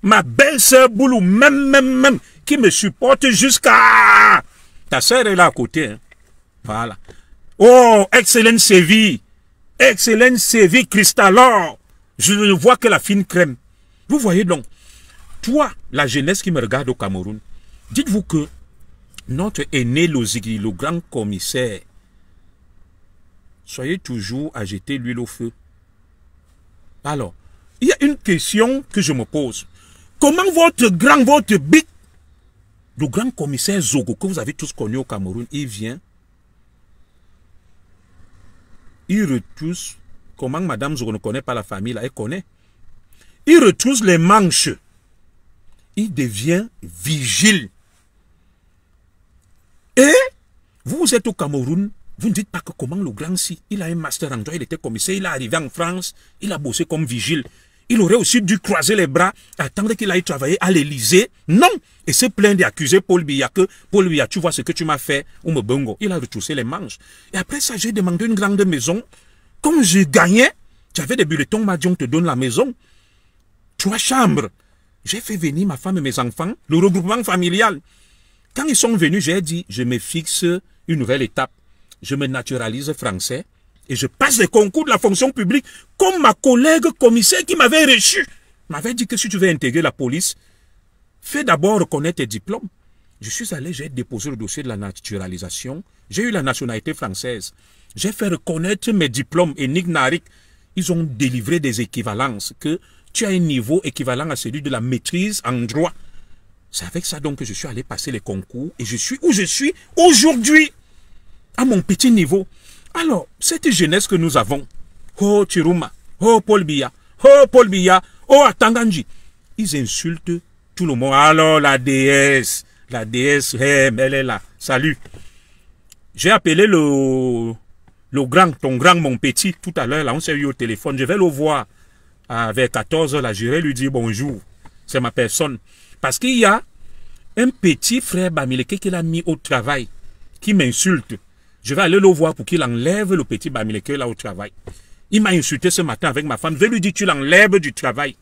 Ma belle-sœur Boulou, même, qui me supporte jusqu'à... Ta sœur est là à côté. Hein. Voilà. Oh, excellente Séville. Excellente Séville Cristalor. Je ne vois que la fine crème. Vous voyez donc, toi, la jeunesse qui me regarde au Cameroun, dites-vous que notre aîné Lozigui, le grand commissaire, soyez toujours à jeter l'huile au feu. Alors, il y a une question que je me pose. Comment votre big, le grand commissaire Zogo, que vous avez tous connu au Cameroun, il vient, il retrousse, comment Madame Zogo ne connaît pas la famille, là, elle connaît. Il retrousse les manches. Il devient vigile. Et vous êtes au Cameroun, vous ne dites pas que comment le grand si, il a un master en droit, il était commissaire, il est arrivé en France, il a bossé comme vigile. Il aurait aussi dû croiser les bras, attendre qu'il aille travailler à l'Élysée. Non! Et se plaindre d'accuser Paul Biya que Paul Biya, tu vois ce que tu m'as fait, ou me bongo. Il a retroussé les manches. Et après ça, j'ai demandé une grande maison. Comme je gagnais, j'avais des bulletins, on m'a dit on te donne la maison. 3 chambres. J'ai fait venir ma femme et mes enfants, le regroupement familial. Quand ils sont venus, j'ai dit, je me fixe une nouvelle étape. Je me naturalise français et je passe les concours de la fonction publique comme ma collègue commissaire qui m'avait reçu. M'avait dit que si tu veux intégrer la police, Fais d'abord reconnaître tes diplômes. Je suis allé, j'ai déposé le dossier de la naturalisation. J'ai eu la nationalité française. J'ai fait reconnaître mes diplômes et Nick Narik, ils ont délivré des équivalences que tu as un niveau équivalent à celui de la maîtrise en droit. C'est avec ça donc que je suis allé passer les concours et je suis où je suis aujourd'hui, à mon petit niveau. Alors, cette jeunesse que nous avons, oh Chiruma, oh Paul Biya, oh Atanganji, ils insultent tout le monde. Alors la déesse, elle est là, salut. J'ai appelé ton grand, mon petit, tout à l'heure, là, on s'est eu au téléphone, je vais le voir vers 14h, là, je vais lui dire bonjour, c'est ma personne. Parce qu'il y a un petit frère Bamileke qu'il a mis au travail, qui m'insulte. Je vais aller le voir pour qu'il enlève le petit Bamileke là au travail. Il m'a insulté ce matin avec ma femme. Je vais lui dire, tu l'enlèves du travail.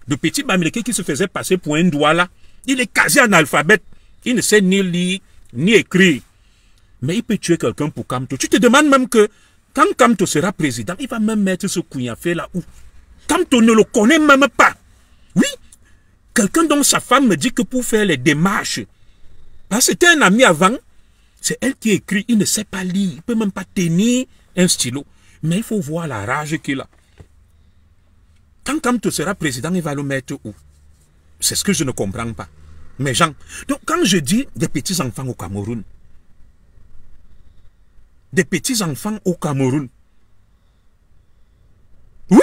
Le petit Bamileke qui se faisait passer pour un doigt là, il est quasi analphabète. Il ne sait ni lire, ni écrire. Mais il peut tuer quelqu'un pour Kamto. Tu te demandes même que, quand Kamto sera président, il va même mettre ce couignafé là où Kamto ne le connaît même pas. Oui, quelqu'un dont sa femme me dit que pour faire les démarches, parce que c'était un ami avant, c'est elle qui écrit, il ne sait pas lire, il ne peut même pas tenir un stylo. Mais il faut voir la rage qu'il a. Quand Kamto sera président, il va le mettre où? C'est ce que je ne comprends pas. Mes gens. Donc quand je dis des petits-enfants au Cameroun, des petits-enfants au Cameroun, oui,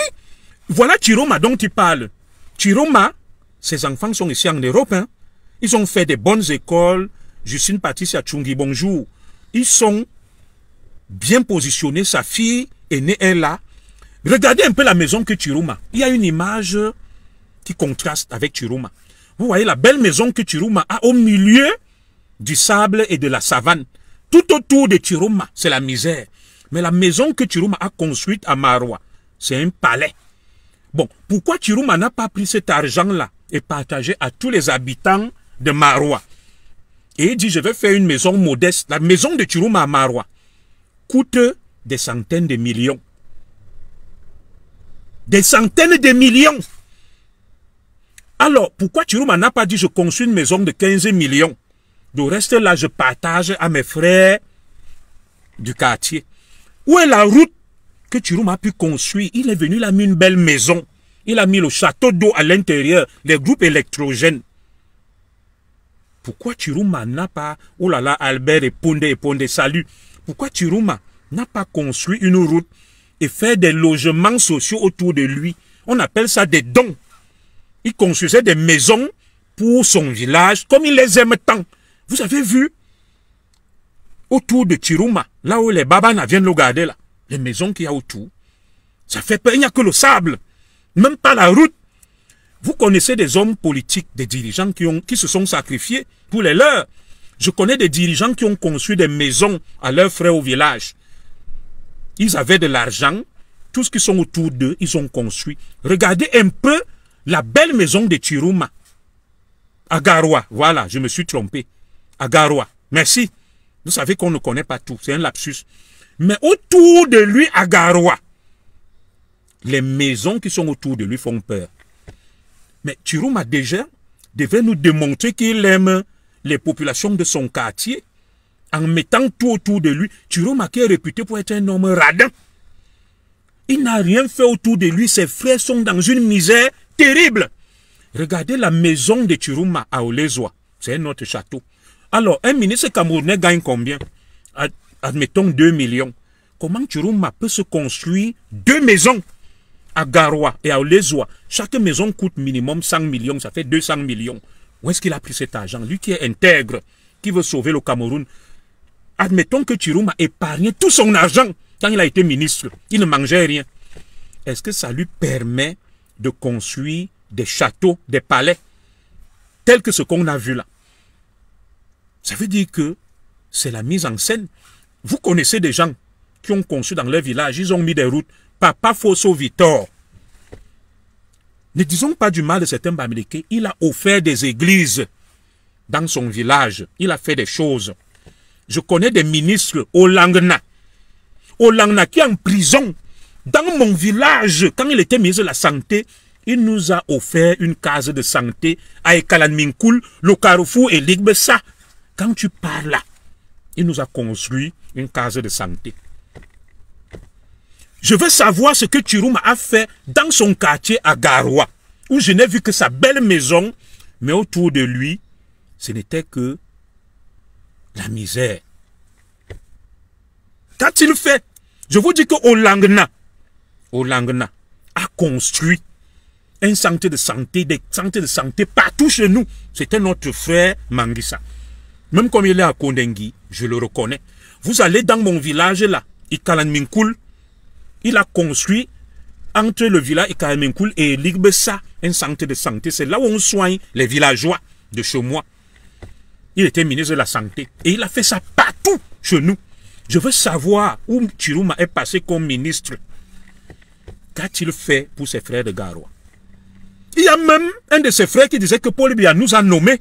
voilà Chiroma dont tu parles. Chiroma, ses enfants sont ici en Europe. Hein. Ils ont fait des bonnes écoles. Justine Patricia Tchungi, bonjour. Ils sont bien positionnés. Sa fille est née, elle là. Regardez un peu la maison que Chiroma. Il y a une image qui contraste avec Chiroma. Vous voyez la belle maison que Chiroma a au milieu du sable et de la savane. Tout autour de Chiroma, c'est la misère. Mais la maison que Chiroma a construite à Maroua, c'est un palais. Bon, pourquoi Chiroma n'a pas pris cet argent-là et partagé à tous les habitants de Maroua? Et il dit, je vais faire une maison modeste. La maison de Chiroma à Maroua coûte des centaines de millions. Des centaines de millions. Alors, pourquoi Chiroma n'a pas dit, je construis une maison de 15 millions? Le reste là, je partage à mes frères du quartier. Où est la route que Chiroma a pu construire? Il est venu, il a mis une belle maison. Il a mis le château d'eau à l'intérieur, les groupes électrogènes. Pourquoi Chiroma n'a pas, oh là là, Albert et Pondé, salut. Pourquoi Chiroma n'a pas construit une route et fait des logements sociaux autour de lui? On appelle ça des dons. Il construisait des maisons pour son village, comme il les aime tant. Vous avez vu, autour de Chiroma, là où les Babana viennent le garder, là, les maisons qu'il y a autour, ça fait peur, il n'y a que le sable, même pas la route. Vous connaissez des hommes politiques, des dirigeants qui se sont sacrifiés pour les leurs. Je connais des dirigeants qui ont construit des maisons à leurs frères au village. Ils avaient de l'argent, tout ce qui sont autour d'eux, ils ont construit. Regardez un peu la belle maison de Chiroma. À Garoua, voilà, je me suis trompé. À Garoua, merci. Vous savez qu'on ne connaît pas tout, c'est un lapsus. Mais autour de lui, à Garoua, les maisons qui sont autour de lui font peur. Mais Chiroma déjà devait nous démontrer qu'il aime les populations de son quartier en mettant tout autour de lui. Chiroma qui est réputé pour être un homme radin. Il n'a rien fait autour de lui. Ses frères sont dans une misère terrible. Regardez la maison de Chiroma à Olezoa. C'est un autre château. Alors, un ministre camerounais gagne combien? Admettons 2 millions. Comment Chiroma peut se construire 2 maisons à Garoua et à Olezoa? Chaque maison coûte minimum 100 millions. Ça fait 200 millions. Où est-ce qu'il a pris cet argent? Lui qui est intègre, qui veut sauver le Cameroun. Admettons que Chiroma épargnait tout son argent quand il a été ministre. Il ne mangeait rien. Est-ce que ça lui permet de construire des châteaux, des palais, tels que ce qu'on a vu là? Ça veut dire que c'est la mise en scène. Vous connaissez des gens qui ont construit dans leur village, ils ont mis des routes. Papa Fosso Victor. Ne disons pas du mal de certains Bamileke. Il a offert des églises dans son village. Il a fait des choses. Je connais des ministres au Langna. Au Langna qui est en prison. Dans mon village, quand il était ministre de la Santé, Il nous a offert une case de santé à Ekalan-Minkoul, le Carrefour et Ligbessa. Quand tu parles là, il nous a construit une case de santé. Je veux savoir ce que Chirouma a fait dans son quartier à Garoua, où je n'ai vu que sa belle maison, mais autour de lui, ce n'était que la misère. Qu'a-t-il fait? Je vous dis que Olangna a construit un centre de santé, des centres de santé partout chez nous. C'était notre frère Mangissa. Même comme il est à Kondengi, je le reconnais. Vous allez dans mon village là, Ikalan-Minkoul, il a construit entre le village Ikalan-Minkoul et Ligbessa un centre de santé. C'est là où on soigne les villageois de chez moi. Il était ministre de la Santé et il a fait ça partout chez nous. Je veux savoir où Chirouma est passé comme ministre. Qu'a-t-il fait pour ses frères de Garoua? Il y a même un de ses frères qui disait que Paul Biya nous a nommés.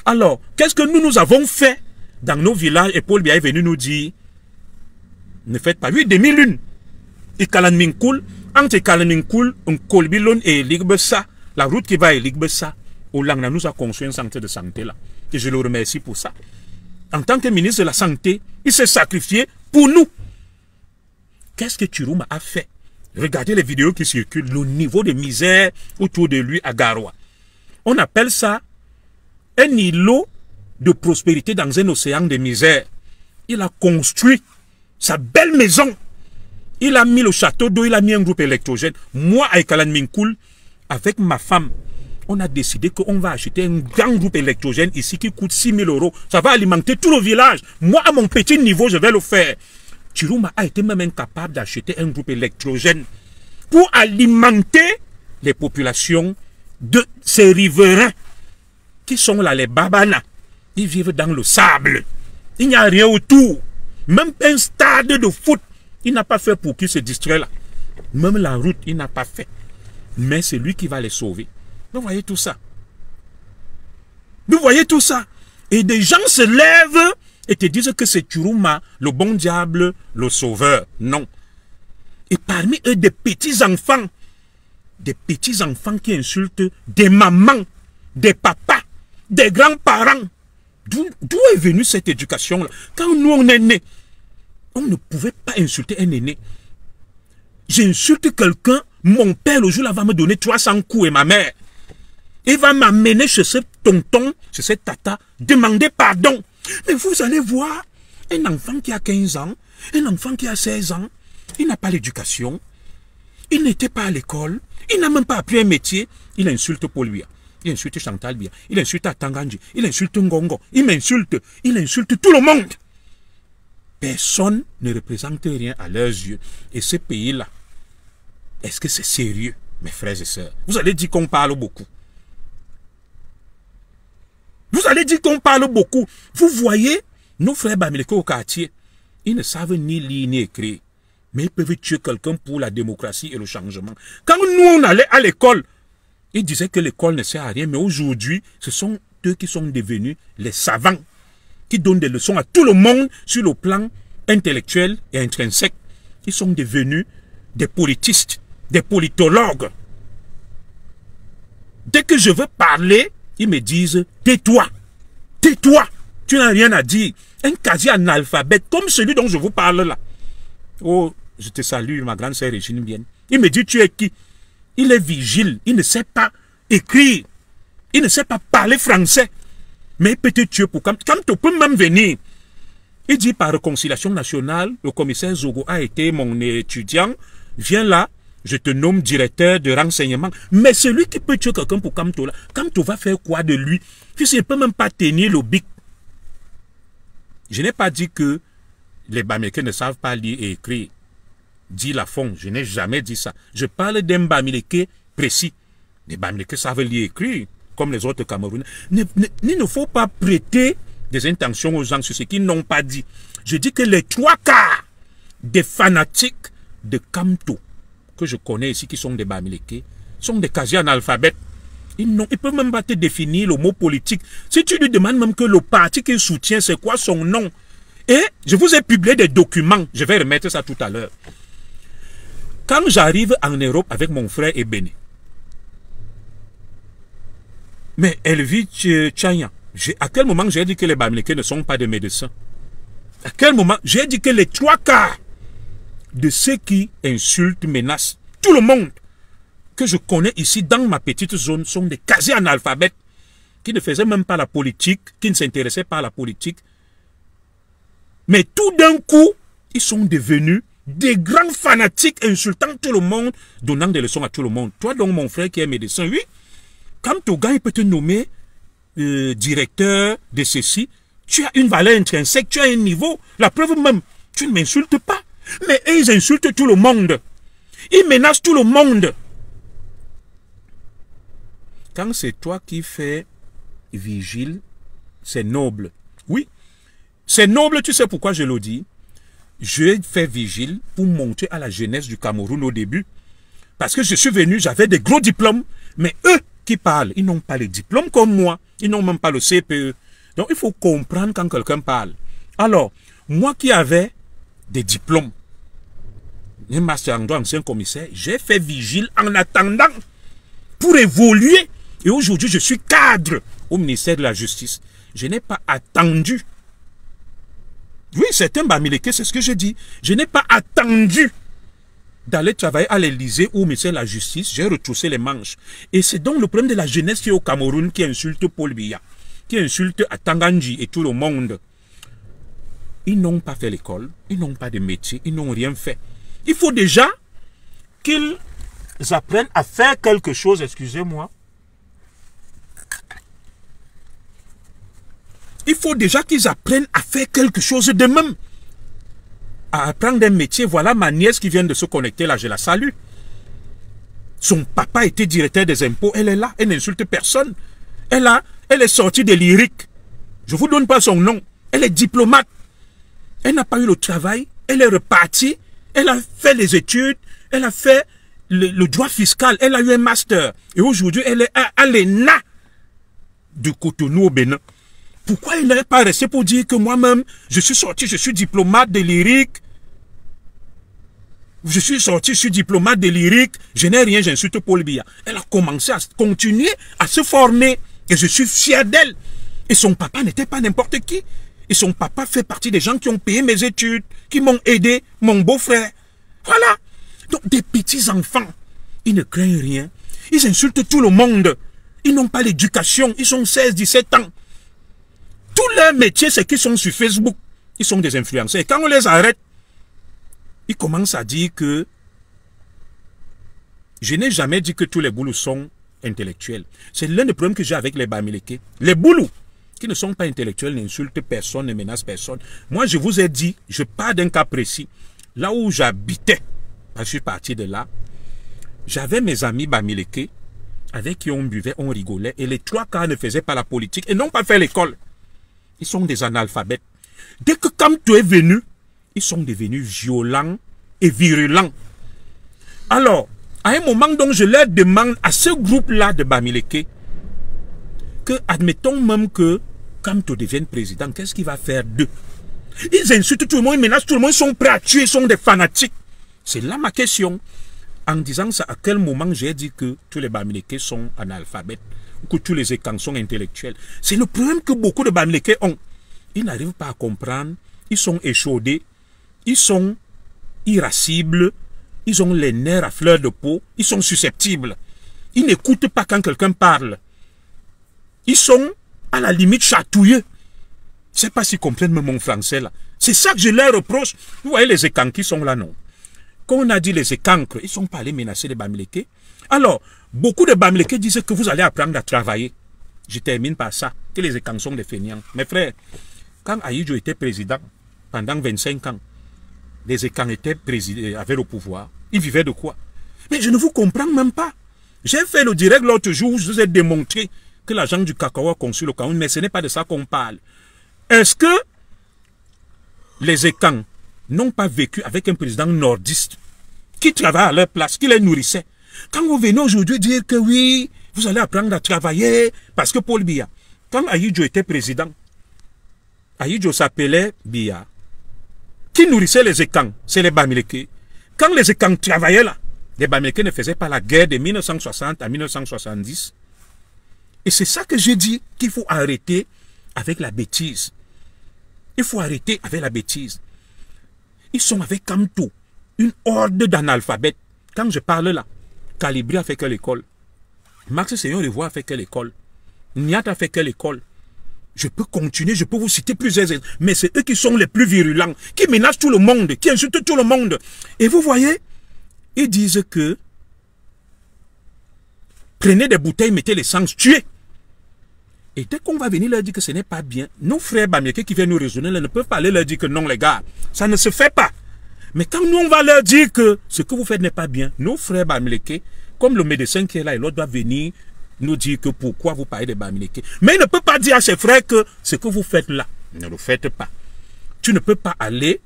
Alors, qu'est-ce que nous avons fait dans nos villages? Et Paul Biya est venu nous dire, ne faites pas 8 demi-lunes. Ikalan-Minkoul, entre Ikalan-Minkoul, Kolbilon et Ligbessa, la route qui va à Ligbessa, Olangna nous a construit un centre de santé là. Et je le remercie pour ça. En tant que ministre de la Santé, il s'est sacrifié pour nous. Qu'est-ce que Chirouma a fait? Regardez les vidéos qui circulent, le niveau de misère autour de lui à Garoua. On appelle ça un îlot de prospérité dans un océan de misère. Il a construit sa belle maison. Il a mis le château d'eau, il a mis un groupe électrogène. Moi, à Ekalan-Minkoul, avec ma femme, on a décidé qu'on va acheter un grand groupe électrogène ici qui coûte 6 000 €. Ça va alimenter tout le village. Moi, à mon petit niveau, je vais le faire. Chirouma a été même incapable d'acheter un groupe électrogène pour alimenter les populations de ces riverains qui sont là, les Babana. Ils vivent dans le sable. Il n'y a rien autour. Même un stade de foot, il n'a pas fait pour qu'ils se distraient là. Même la route, il n'a pas fait. Mais c'est lui qui va les sauver. Vous voyez tout ça. Vous voyez tout ça. Et des gens se lèvent et te disent que c'est Chirouma, le bon diable, le sauveur. Non. Et parmi eux, des petits-enfants qui insultent des mamans, des papas, des grands-parents. D'où est venue cette éducation-là? Quand nous, on est nés, on ne pouvait pas insulter un aîné. J'insulte quelqu'un, mon père, le jour-là, va me donner 300 coups et ma mère. Il va m'amener chez ce tonton, chez cette tata, demander pardon. Mais vous allez voir, un enfant qui a 15 ans, un enfant qui a 16 ans, il n'a pas l'éducation, il n'était pas à l'école, il n'a même pas appris un métier, il insulte Paul Biya, il insulte Chantal Biya, il insulte Atanganji, il insulte Ngongo, il insulte tout le monde. Personne ne représente rien à leurs yeux. Et ce pays-là, est-ce que c'est sérieux, mes frères et sœurs? Vous allez dire qu'on parle beaucoup. Vous allez dire qu'on parle beaucoup. Vous voyez, nos frères Bamileke au quartier, ils ne savent ni lire ni écrire. Mais ils peuvent tuer quelqu'un pour la démocratie et le changement. Quand nous, on allait à l'école, ils disaient que l'école ne sert à rien. Mais aujourd'hui, ce sont eux qui sont devenus les savants, qui donnent des leçons à tout le monde sur le plan intellectuel et intrinsèque. Ils sont devenus des politistes, des politologues. Dès que je veux parler, ils me disent, tais-toi, tais-toi, tu n'as rien à dire. Un quasi-analphabète, comme celui dont je vous parle là. Oh, je te salue, ma grande sœur Régine Bienne. Il me dit, tu es qui? Il est vigile, il ne sait pas écrire, il ne sait pas parler français. Mais peut-être tuer pour quand on peut même venir. Il dit, par réconciliation nationale, le commissaire Zogo a été mon étudiant, viens là, je te nomme directeur de renseignement. Mais celui qui peut tuer quelqu'un pour Kamto là, Kamto va faire quoi de lui? Puisqu'il ne peut même pas tenir le bic. Je n'ai pas dit que les Bamileke ne savent pas lire et écrire. Dit Lafont, je n'ai jamais dit ça. Je parle d'un Bamileke précis. Les Bamileke savent lire et écrire, comme les autres Camerounais. Il ne faut pas prêter des intentions aux gens sur ce qu'ils n'ont pas dit. Je dis que les 3/4 des fanatiques de Kamto que je connais ici, qui sont des Bamileke, sont des quasi-analphabètes. Ils ne peuvent même pas te définir le mot politique. Si tu lui demandes même que le parti qu'il soutient, c'est quoi son nom? Et je vous ai publié des documents, je vais remettre ça tout à l'heure. Quand j'arrive en Europe avec mon frère Ebene, Mais Elvich Tchania, à quel moment j'ai dit que les Bamileke ne sont pas des médecins? À quel moment j'ai dit que les 3/4 de ceux qui insultent, menacent tout le monde que je connais ici dans ma petite zone sont des quasi-analphabètes qui ne faisaient même pas la politique, qui ne s'intéressaient pas à la politique. Mais tout d'un coup, ils sont devenus des grands fanatiques insultant tout le monde, donnant des leçons à tout le monde. Toi donc, mon frère qui est médecin, oui, quand Togan peut te nommer directeur de ceci, tu as une valeur intrinsèque, tu as un niveau. La preuve même, tu ne m'insultes pas. Mais ils insultent tout le monde. Ils menacent tout le monde. Quand c'est toi qui fais vigile, c'est noble. Oui, c'est noble, tu sais pourquoi je le dis. Je fais vigile pour montrer à la jeunesse du Cameroun au début. Parce que je suis venu, j'avais des gros diplômes, mais eux qui parlent, ils n'ont pas les diplômes comme moi. Ils n'ont même pas le CPE. Donc il faut comprendre quand quelqu'un parle. Alors, moi qui avais des diplômes, un master en droit, ancien commissaire, j'ai fait vigile en attendant pour évoluer. Et aujourd'hui, je suis cadre au ministère de la Justice. Je n'ai pas attendu. Oui, c'est un Bamileke, c'est ce que je dis. Je n'ai pas attendu d'aller travailler à l'Élysée ou au ministère de la Justice. J'ai retroussé les manches. Et c'est donc le problème de la jeunesse qui est au Cameroun, qui insulte Paul Biya, qui insulte Atanganji et tout le monde. Ils n'ont pas fait l'école, ils n'ont pas de métier, ils n'ont rien fait. Il faut déjà qu'ils apprennent à faire quelque chose, excusez-moi. Il faut déjà qu'ils apprennent à faire quelque chose d'eux-mêmes. À apprendre un métier. Voilà ma nièce qui vient de se connecter là, je la salue. Son papa était directeur des impôts, elle est là, elle n'insulte personne. Elle est sortie de l'IRIC. Je ne vous donne pas son nom. Elle est diplomate. Elle n'a pas eu le travail, elle est repartie, elle a fait les études, elle a fait le droit fiscal, elle a eu un master. Et aujourd'hui, elle est à l'ENA de Cotonou au Bénin. Pourquoi il n'est pas resté pour dire que moi-même, je suis sorti, je suis diplomate de l'IRIC. Je suis sorti, je suis diplomate de l'IRIC. Je n'ai rien, j'insulte Paul Biya. Elle a commencé à continuer à se former. Et je suis fier d'elle. Et son papa n'était pas n'importe qui. Et son papa fait partie des gens qui ont payé mes études, qui m'ont aidé, mon beau-frère. Voilà. Donc des petits enfants, ils ne craignent rien. Ils insultent tout le monde. Ils n'ont pas l'éducation. Ils sont 16, 17 ans. Tout leur métier, c'est qu'ils sont sur Facebook. Ils sont des influenceurs. Et quand on les arrête, ils commencent à dire que je n'ai jamais dit que tous les boulous sont intellectuels. C'est l'un des problèmes que j'ai avec les Bamileke. Les boulous qui ne sont pas intellectuels n'insultent personne, ne menacent personne. Moi, je vous ai dit, je pars d'un cas précis. Là où j'habitais, je suis parti de là, j'avais mes amis Bamileke avec qui on buvait, on rigolait. Et les 3/4 ne faisaient pas la politique et n'ont pas fait l'école. Ils sont des analphabètes. Dès que quand tu es venu, ils sont devenus violents et virulents. Alors, à un moment donc, je leur demande à ce groupe-là de Bamileke que, admettons même que Kamto devienne président, qu'est-ce qu'il va faire d'eux? Ils insultent tout le monde, ils menacent tout le monde, ils sont prêts à tuer, ils sont des fanatiques. C'est là ma question. En disant ça, à quel moment j'ai dit que tous les Bamileke sont analphabètes? Que tous les Ekans sont intellectuels. C'est le problème que beaucoup de Bamileke ont. Ils n'arrivent pas à comprendre. Ils sont échaudés. Ils sont irascibles. Ils ont les nerfs à fleur de peau. Ils sont susceptibles. Ils n'écoutent pas quand quelqu'un parle. Ils sont à la limite chatouilleux. Je ne sais pas s'ils comprennent même mon français là. C'est ça que je leur reproche. Vous voyez les Ekans qui sont là, non? Quand on a dit les Ekankres, ils ne sont pas allés menacer les Bamileke. Alors, beaucoup de Bamileke disent que vous allez apprendre à travailler. Je termine par ça, que les Ekans sont des feignants. Mes frères, quand Ahidjo était président, pendant 25 ans, les Ekans avaient le pouvoir. Ils vivaient de quoi? Mais je ne vous comprends même pas. J'ai fait le direct l'autre jour où je vous ai démontré que l'agent du cacao a conçu le Cameroun, mais ce n'est pas de ça qu'on parle. Est-ce que les Ekans n'ont pas vécu avec un président nordiste qui travaille à leur place, qui les nourrissait? Quand vous venez aujourd'hui dire que oui, vous allez apprendre à travailler, parce que Paul Biya, quand Ahidjo était président, Ahidjo s'appelait Biya. Qui nourrissait les Ekans? C'est les Bamileke. Quand les Ekans travaillaient là, les Bamileke ne faisaient pas la guerre de 1960 à 1970. Et c'est ça que j'ai dit, qu'il faut arrêter avec la bêtise. Il faut arrêter avec la bêtise. Ils sont avec Kamto, une horde d'analphabètes. Quand je parle là, Calibri a fait quelle école? Max Seyon Revoix a fait quelle école? Niat a fait quelle école? Je peux continuer, je peux vous citer plusieurs exemples, mais c'est eux qui sont les plus virulents, qui menacent tout le monde, qui insultent tout le monde. Et vous voyez, ils disent que prenez des bouteilles, mettez l'essence, tuez. Et dès qu'on va venir leur dire que ce n'est pas bien, nos frères Bamileke qui viennent nous raisonner, ne peuvent pas aller leur dire que non les gars, ça ne se fait pas. Mais quand nous on va leur dire que ce que vous faites n'est pas bien, nos frères Bamileke, comme le médecin qui est là et l'autre doit venir nous dire que pourquoi vous parlez de Bamileke. Mais il ne peut pas dire à ses frères que ce que vous faites là, ne le faites pas. Tu ne peux pas aller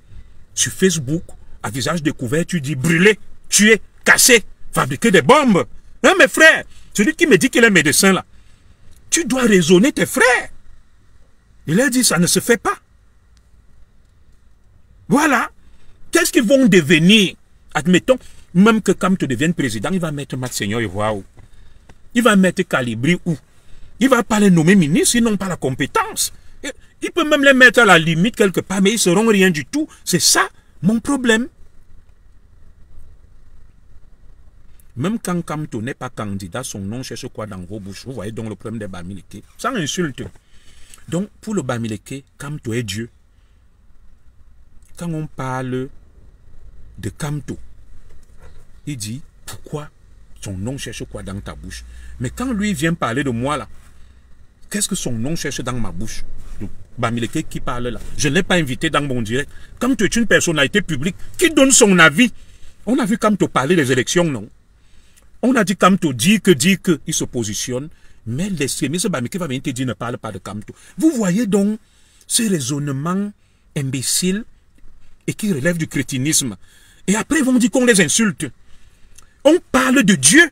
sur Facebook à visage découvert, tu dis brûler, tuer, casser, fabriquer des bombes. Hein mes frères, celui qui me dit qu'il est médecin là, tu dois raisonner tes frères. Il leur dit ça ne se fait pas. Voilà. Qu'est-ce qu'ils vont devenir? Admettons, même que Kamto devienne président, il va mettre Matsegnon et voir où. Il va mettre Calibri où? Il va pas les nommer ministres, ils n'ont pas la compétence. Il peut même les mettre à la limite quelque part, mais ils seront rien du tout. C'est ça mon problème. Même quand Kamto n'est pas candidat, son nom cherche quoi dans vos bouches? Vous voyez donc le problème des Bamileke. Sans insulte. Donc, pour le Bamileke, Kamto est Dieu. Quand on parle de Kamto, il dit, pourquoi son nom cherche quoi dans ta bouche? Mais quand lui vient parler de moi là, qu'est-ce que son nom cherche dans ma bouche? Le Bamileke qui parle là. Je ne l'ai pas invité dans mon direct. Kamto est une personnalité publique qui donne son avis. On a vu Kamto parler des élections, non? On a dit Kamto dit que, il se positionne, mais l'extrémiste Bamileke va venir te dire ne parle pas de Kamto. Vous voyez donc ce raisonnement imbécile et qui relève du crétinisme. Et après, ils vont dire qu'on les insulte. On parle de Dieu,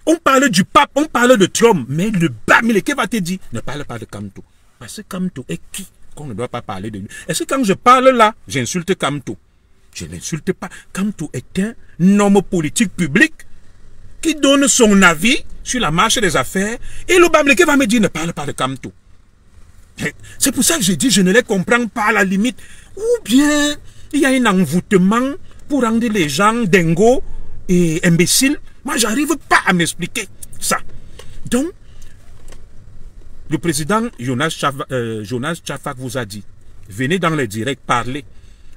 on parle du pape, on parle de Trump, mais le Bamileke va te dire ne parle pas de Kamto. Parce que Kamto est qui qu'on ne doit pas parler de lui? Est-ce que quand je parle là, j'insulte Kamto? Je ne l'insulte pas. Kamto est un homme politique public qui donne son avis sur la marche des affaires, et le Bamileke va me dire ne parle pas de Kamto. C'est pour ça que je dis je ne les comprends pas à la limite. Ou bien il y a un envoûtement pour rendre les gens dingos et imbéciles. Moi j'arrive pas à m'expliquer ça. Donc le président Jonas Chafak vous a dit venez dans les directs parler.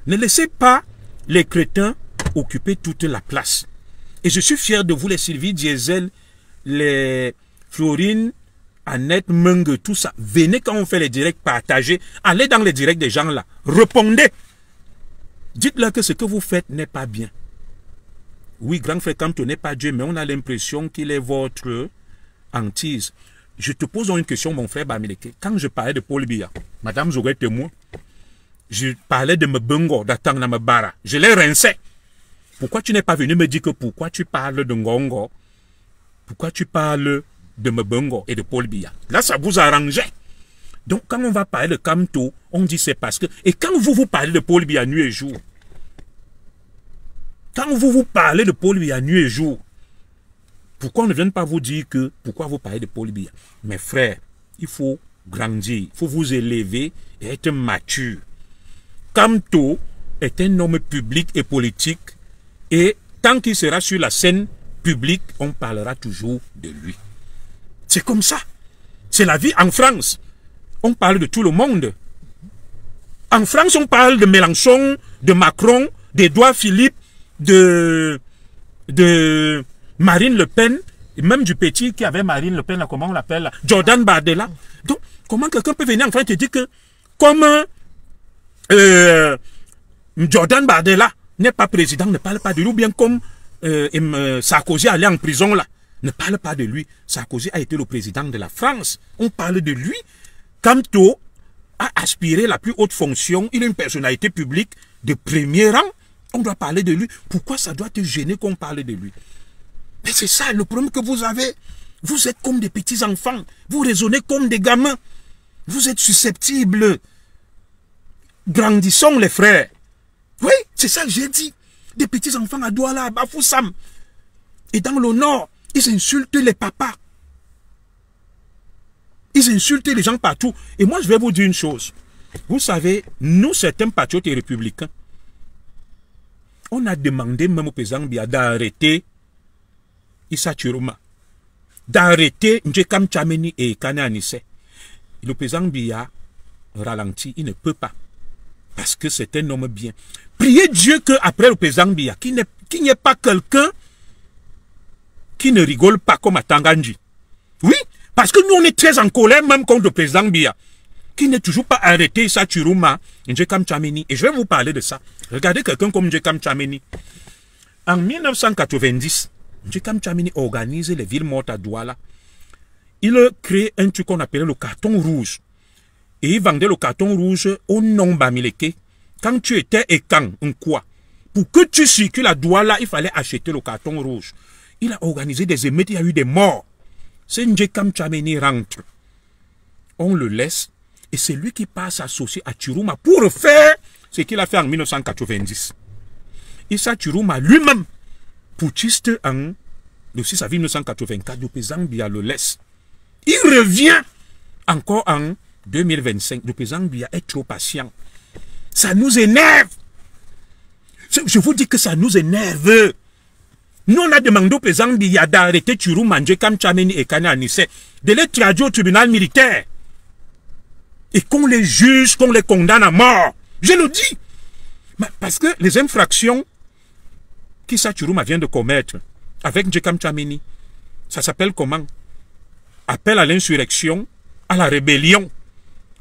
Ne laissez pas les crétins occuper toute la place. Et je suis fier de vous, les Sylvie Diesel, les Florine, Annette, Menge, tout ça. Venez quand on fait les directs, partagez. Allez dans les directs des gens là. Répondez. Dites-leur que ce que vous faites n'est pas bien. Oui, grand frère Kamto n'est pas Dieu, mais on a l'impression qu'il est votre hantise. Je te pose une question, mon frère Bamileke. Quand je parlais de Paul Biya, Madame Zoguet témoin, je parlais de Mbongo, d'Atang Namabara. Je l'ai rincé. Pourquoi tu n'es pas venu me dire que pourquoi tu parles de Ngongo? Pourquoi tu parles de Mbongo et de Paul Biya? Là, ça vous arrangeait. Donc, quand on va parler de Kamto, on dit c'est parce que... Et quand vous parlez de Paul Biya nuit et jour, quand vous parlez de Paul Biya nuit et jour, pourquoi on ne vient pas vous dire que... Pourquoi vous parlez de Paul Biya? Mes frères, il faut grandir, il faut vous élever et être mature. Kamto est un homme public et politique. Et tant qu'il sera sur la scène publique, on parlera toujours de lui. C'est comme ça. C'est la vie en France. On parle de tout le monde. En France, on parle de Mélenchon, de Macron, d'Édouard Philippe, de Marine Le Pen, et même du petit qui avait Marine Le Pen, là, comment on l'appelle, Jordan Bardella. Donc, comment quelqu'un peut venir en France et te dire que, comme Jordan Bardella n'est pas président, ne parle pas de lui, ou bien comme Sarkozy allait en prison là, ne parle pas de lui. Sarkozy a été le président de la France, on parle de lui. Kamto a aspiré la plus haute fonction, il est une personnalité publique de premier rang, on doit parler de lui. Pourquoi ça doit te gêner qu'on parle de lui? Mais c'est ça le problème que vous avez. Vous êtes comme des petits enfants, vous raisonnez comme des gamins, vous êtes susceptibles. Grandissons les frères. Oui, c'est ça que j'ai dit. Des petits enfants à Douala, à Bafoussam. Et dans le nord, ils insultent les papas. Ils insultaient les gens partout. Et moi, je vais vous dire une chose. Vous savez, nous, certains patriotes et républicains, on a demandé même au président Biya d'arrêter Issa Chiroma, d'arrêter Njekam Tchameni et Kane Anisse. Le président Biya ralentit, il ne peut pas. Parce que c'est un homme bien. Priez Dieu qu'après le président Biya, qu'il n'y ait pas quelqu'un qui ne rigole pas comme à Tanganji. Oui, parce que nous, on est très en colère même contre le président Biya, qui n'est toujours pas arrêté Issa Chiroma, Njekam Tchameni. Et je vais vous parler de ça. Regardez quelqu'un comme Njekam Tchameni. En 1990, Njekam Tchameni organise les villes mortes à Douala. Il crée un truc qu'on appelait le carton rouge. Et il vendait le carton rouge au nom Bamileke. Quand tu étais écan, quoi, pour que tu circules à Douala, il fallait acheter le carton rouge. Il a organisé des émeutes, il y a eu des morts. C'est Njekam Tchameni rentre. On le laisse. Et c'est lui qui passe s'associer à Chiroma pour refaire ce qu'il a fait en 1990. Issa Chiroma lui-même, putschiste en le 6 avril 1984, le président Biya le laisse. Il revient encore en 2025. Le président Biya est trop patient. Ça nous énerve. Je vous dis que ça nous énerve. Nous, on a demandé au président Biya d'arrêter Chiroma, Njekam Tchameni et Kane Anisse, de les traduire au tribunal militaire. Et qu'on les juge, qu'on les condamne à mort. Je le dis. Parce que les infractions qu'Issa Chiroma vient de commettre avec Njekam Tchameni, ça s'appelle comment? Appel à l'insurrection, à la rébellion,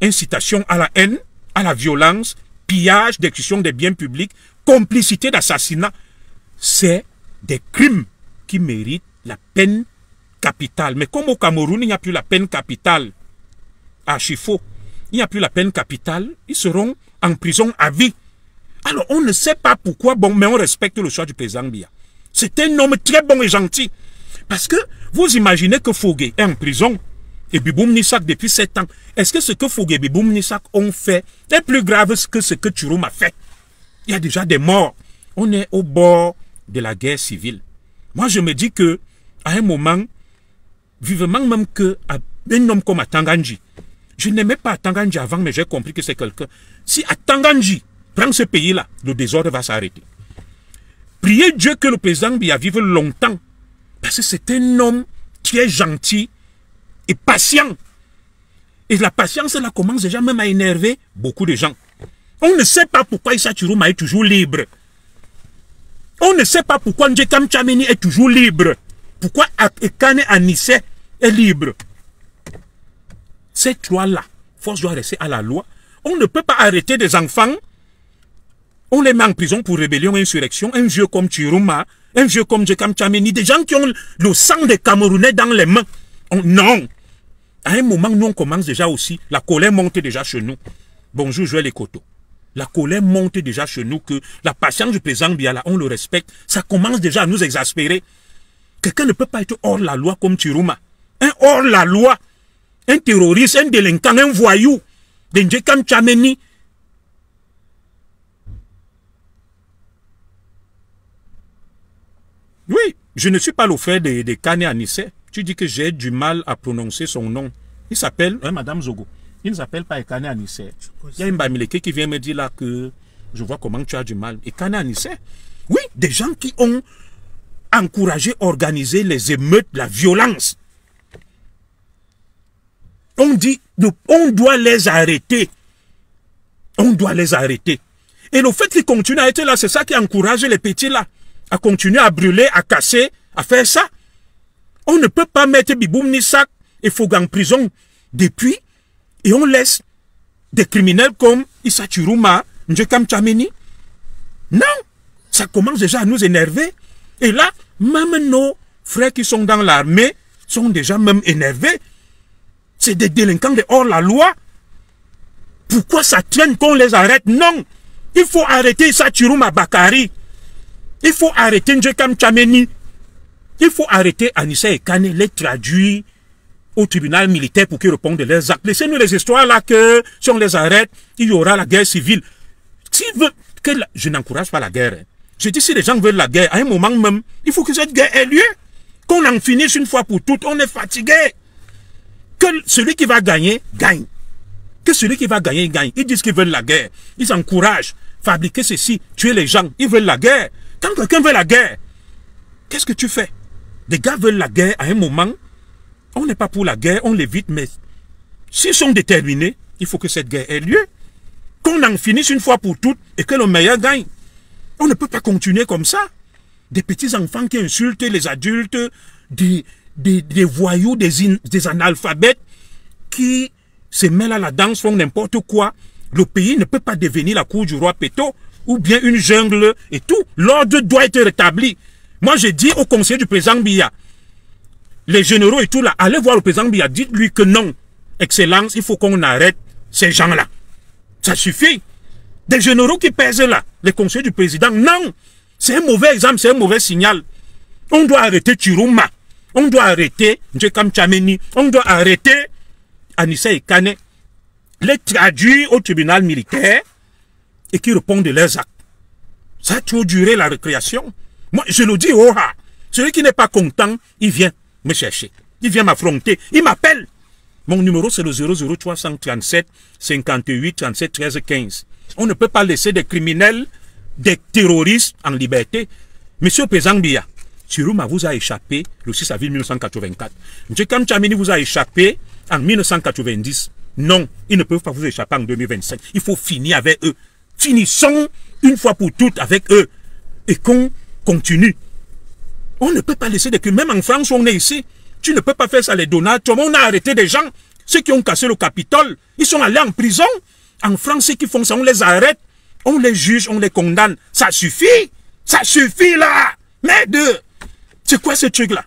incitation à la haine, à la violence, pillage, destruction des biens publics, complicité d'assassinat. C'est des crimes qui méritent la peine capitale. Mais comme au Cameroun, il n'y a plus la peine capitale à Chifo, il n'y a plus la peine capitale, ils seront en prison à vie. Alors, on ne sait pas pourquoi, bon, mais on respecte le choix du président Biya. C'est un homme très bon et gentil. Parce que, vous imaginez que Fogué est en prison, et Biboum Nissak depuis 7 ans. Est-ce que ce que Fogué et Biboum Nissak ont fait est plus grave que ce que Chiroma a fait? Il y a déjà des morts. On est au bord de la guerre civile. Moi, je me dis que, à un moment, vivement même que, un homme comme Atanganji, je n'aimais pas Atanganji avant, mais j'ai compris que c'est quelqu'un. Si Atanganji prend ce pays-là, le désordre va s'arrêter. Priez Dieu que le président Biya vive longtemps. Parce que c'est un homme qui est gentil et patient. Et la patience, là, commence déjà même à énerver beaucoup de gens. On ne sait pas pourquoi Issa Chiroma est toujours libre. On ne sait pas pourquoi Njekam Tchameni est toujours libre. Pourquoi Kane Anisse est libre. Cette loi-là, force doit rester à la loi. On ne peut pas arrêter des enfants. On les met en prison pour rébellion et insurrection. Un vieux comme Chiroma, un vieux comme Njekam Tchameni, des gens qui ont le sang des Camerounais dans les mains. Non. À un moment, nous, on commence déjà aussi. La colère monte déjà chez nous. Bonjour, Joël Ekoto. La colère monte déjà chez nous, que la patience du président Biya, là, on le respecte. Ça commence déjà à nous exaspérer. Quelqu'un ne peut pas être hors la loi comme Chiroma. Un hors la loi. Un terroriste, un délinquant, un voyou, de Njekam Tchameni. Oui, je ne suis pas le frère de Kane Anisse. Tu dis que j'ai du mal à prononcer son nom. Il s'appelle, Madame Zogo, il ne s'appelle pas Kane Anisse. Il y a un Bamileke qui vient me dire là que je vois comment tu as du mal. Et Kane Anisse, oui, des gens qui ont encouragé, organisé les émeutes, la violence. On dit, on doit les arrêter. On doit les arrêter. Et le fait qu'ils continuent à être là, c'est ça qui encourage les petits là, à continuer à brûler, à casser, à faire ça. On ne peut pas mettre Biboum Nissak et Fogué en prison depuis, et on laisse des criminels comme Issa Chiroma, Njekam Tchameni. Non, ça commence déjà à nous énerver. Et là, même nos frères qui sont dans l'armée sont déjà même énervés. C'est des délinquants de hors la loi. Pourquoi ça traîne qu'on les arrête? Non. Il faut arrêter Issa Chiroma Bakari. Il faut arrêter Njekam Tchameni. Il faut arrêter Anisse et Kane, les traduire au tribunal militaire pour qu'ils répondent de leurs actes. Laissez-nous les histoires là que si on les arrête, il y aura la guerre civile. S'ils veulent que je n'encourage pas la guerre. Je dis si les gens veulent la guerre, à un moment même, il faut que cette guerre ait lieu. Qu'on en finisse une fois pour toutes. On est fatigué. Que celui qui va gagner, gagne. Que celui qui va gagner, gagne. Ils disent qu'ils veulent la guerre. Ils encouragent. Fabriquer ceci, tuer les gens. Ils veulent la guerre. Quand quelqu'un veut la guerre, qu'est-ce que tu fais? Des gars veulent la guerre à un moment. On n'est pas pour la guerre, on l'évite, mais s'ils sont déterminés, il faut que cette guerre ait lieu. Qu'on en finisse une fois pour toutes et que le meilleur gagne. On ne peut pas continuer comme ça. Des petits enfants qui insultent les adultes, des voyous, des analphabètes qui se mêlent à la danse, font n'importe quoi. Le pays ne peut pas devenir la cour du roi Péto ou bien une jungle et tout. L'ordre doit être rétabli. Moi, j'ai dit au conseiller du président Biya, les généraux et tout là, allez voir le président Biya, dites-lui que non, Excellence, il faut qu'on arrête ces gens-là. Ça suffit. Des généraux qui pèsent là, les conseillers du président, non. C'est un mauvais exemple, c'est un mauvais signal. On doit arrêter Chiruma. On doit arrêter Njekam Tchameni. On doit arrêter Anissa Ekane. Les traduire au tribunal militaire et qui répondent de leurs actes. Ça a toujours duré la récréation. Moi, je le dis, oh, celui qui n'est pas content, il vient me chercher. Il vient m'affronter. Il m'appelle. Mon numéro, c'est le 00337 58 37 13 15. On ne peut pas laisser des criminels, des terroristes en liberté. Monsieur le président Biya, Chiruma vous a échappé le 6 avril 1984. Njekam Tchameni vous a échappé en 1990. Non, ils ne peuvent pas vous échapper en 2025. Il faut finir avec eux. Finissons une fois pour toutes avec eux. Et qu'on continue. On ne peut pas laisser des crimes. Même en France, on est ici. Tu ne peux pas faire ça, les Donald Trump. On a arrêté des gens. Ceux qui ont cassé le Capitole, ils sont allés en prison. En France, ceux qui font ça, on les arrête. On les juge, on les condamne. Ça suffit. Ça suffit là. Merde. C'est quoi ce truc-là?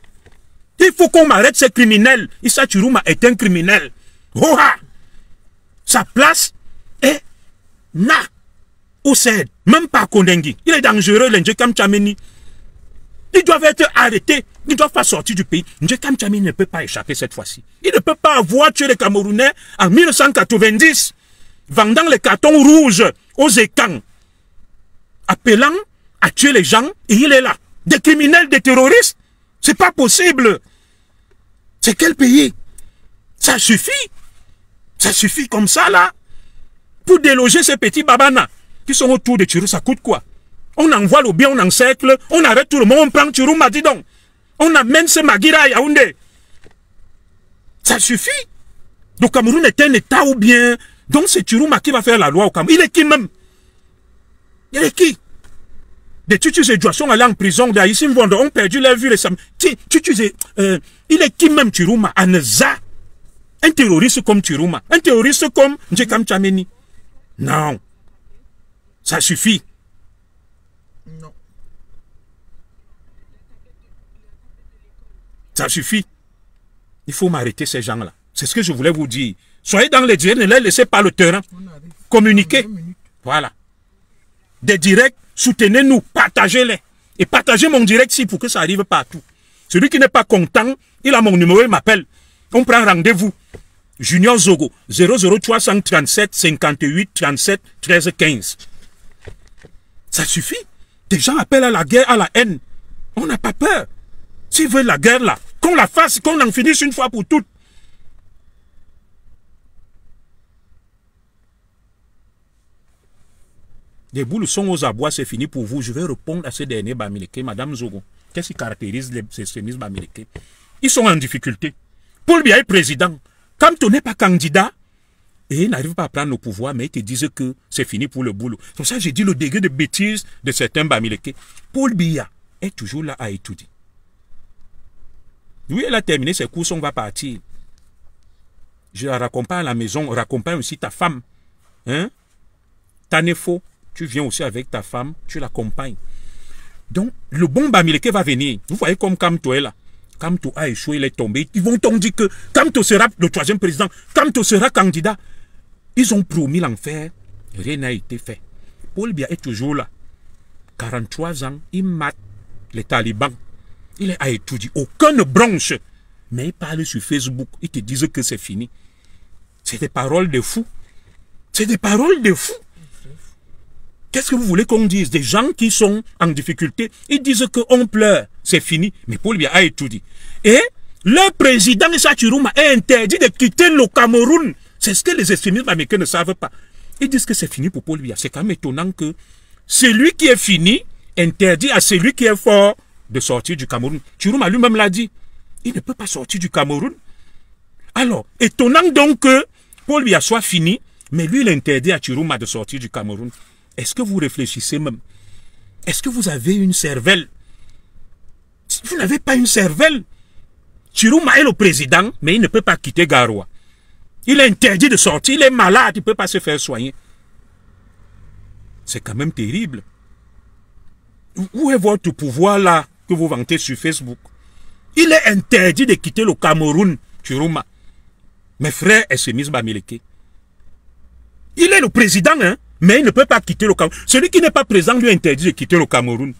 Il faut qu'on m'arrête ces criminels. Issa Chiruma est un criminel. Oh, sa place est là. Au CED. Même pas Kondengi. Il est dangereux, l'Njekam Tchameni. Ils doivent être arrêtés. Ils ne doivent pas sortir du pays. Njekam Tchameni ne peut pas échapper cette fois-ci. Il ne peut pas avoir tué les Camerounais en 1990, vendant les cartons rouges aux étangs, appelant à tuer les gens, et il est là. Des criminels, des terroristes. C'est pas possible. C'est quel pays? Ça suffit. Ça suffit comme ça, là. Pour déloger ces petits babanas qui sont autour de Chirou, ça coûte quoi? On envoie le bien, on encercle, on arrête tout le monde, on prend Chiruma, dis donc. On amène ce Magira à Yaoundé. Ça suffit. Le Cameroun est un État ou bien... Donc c'est Chiruma qui va faire la loi au Cameroun. Il est qui même? Il est qui? Des Tutus et Joa sont allés en prison, des Haïtiens ont perdu leur vie récemment. Il est qui même Chiruma? Anza. Un terroriste comme Chiruma. Un terroriste comme Njekam Tchameni. Non. Ça suffit.
Non.
Ça suffit. Il faut m'arrêter ces gens-là. C'est ce que je voulais vous dire. Soyez dans les directs, ne les laissez pas le terrain. Communiquez. Voilà. Des directs, soutenez-nous, partagez-les. Et partagez mon direct ici pour que ça arrive partout. Celui qui n'est pas content, il a mon numéro, il m'appelle. On prend rendez-vous. Junior Zogo, 00337 58 37 13 15. Ça suffit. Des gens appellent à la guerre, à la haine. On n'a pas peur. S'ils veulent la guerre là, qu'on la fasse, qu'on en finisse une fois pour toutes. Les boules sont aux abois, c'est fini pour vous. Je vais répondre à ces derniers Bamileke, Madame Zogo. Qu'est-ce qui caractérise les extrémistes Bamileke? Ils sont en difficulté. Paul Biya est président. Quand on n'est pas candidat, et ils n'arrivent pas à prendre le pouvoir, mais ils te disent que c'est fini pour le boulot. C'est pour ça que j'ai dit le degré de bêtise de certains Bamileke. Paul Biya est toujours là à étudier. Lui, elle a terminé ses courses, on va partir. Je la raccompagne à la maison, on raccompagne aussi ta femme. Hein? Tanefo, tu viens aussi avec ta femme, tu l'accompagnes. Donc, le bon Bamileke va venir. Vous voyez comme Kamto est là. Kamto a échoué, il est tombé. Ils vont donc dire que Kamto sera le troisième président. Kamto sera candidat. Ils ont promis l'enfer. Rien n'a été fait. Paul Biya est toujours là. 43 ans, il mate les talibans. Il est à étudier. Aucun ne bronche. Mais il parle sur Facebook. Ils te disent que c'est fini. C'est des paroles de fous. C'est des paroles de fous. Qu'est-ce que vous voulez qu'on dise? Des gens qui sont en difficulté, ils disent qu'on pleure. C'est fini. Mais Paul Biya a étudié. Et Le président Issa Chiruma est interdit de quitter le Cameroun. C'est ce que les extrémistes américains ne savent pas. Ils disent que c'est fini pour Paul Biya. C'est quand même étonnant que celui qui est fini interdit à celui qui est fort de sortir du Cameroun. Chiruma lui-même l'a dit. Il ne peut pas sortir du Cameroun. Alors, étonnant donc que Paul Biya soit fini, mais lui, il interdit à Chiruma de sortir du Cameroun. Est-ce que vous réfléchissez même? Est-ce que vous avez une cervelle? Vous n'avez pas une cervelle. Chiruma est le président, mais il ne peut pas quitter Garoua. Il est interdit de sortir, il est malade, il ne peut pas se faire soigner. C'est quand même terrible. Où est votre pouvoir là que vous vantez sur Facebook? Il est interdit de quitter le Cameroun, Chiruma. Mes frères SMIs Bamileke. Il est le président, hein, mais il ne peut pas quitter le Cameroun. Celui qui n'est pas présent lui est interdit de quitter le Cameroun.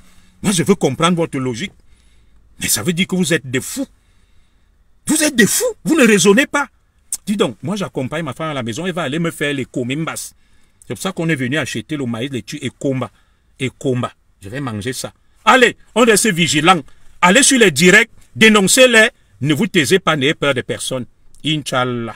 Moi, je veux comprendre votre logique. Mais ça veut dire que vous êtes des fous. Vous êtes des fous, vous ne raisonnez pas. Dis donc, moi j'accompagne ma femme à la maison, elle va aller me faire les komimbas. C'est pour ça qu'on est venu acheter le maïs, les et comba. Et comba. Je vais manger ça. Allez, on reste vigilant. Allez sur les directs, dénoncez-les. Ne vous taisez pas, n'ayez peur de personne. Inch'Allah.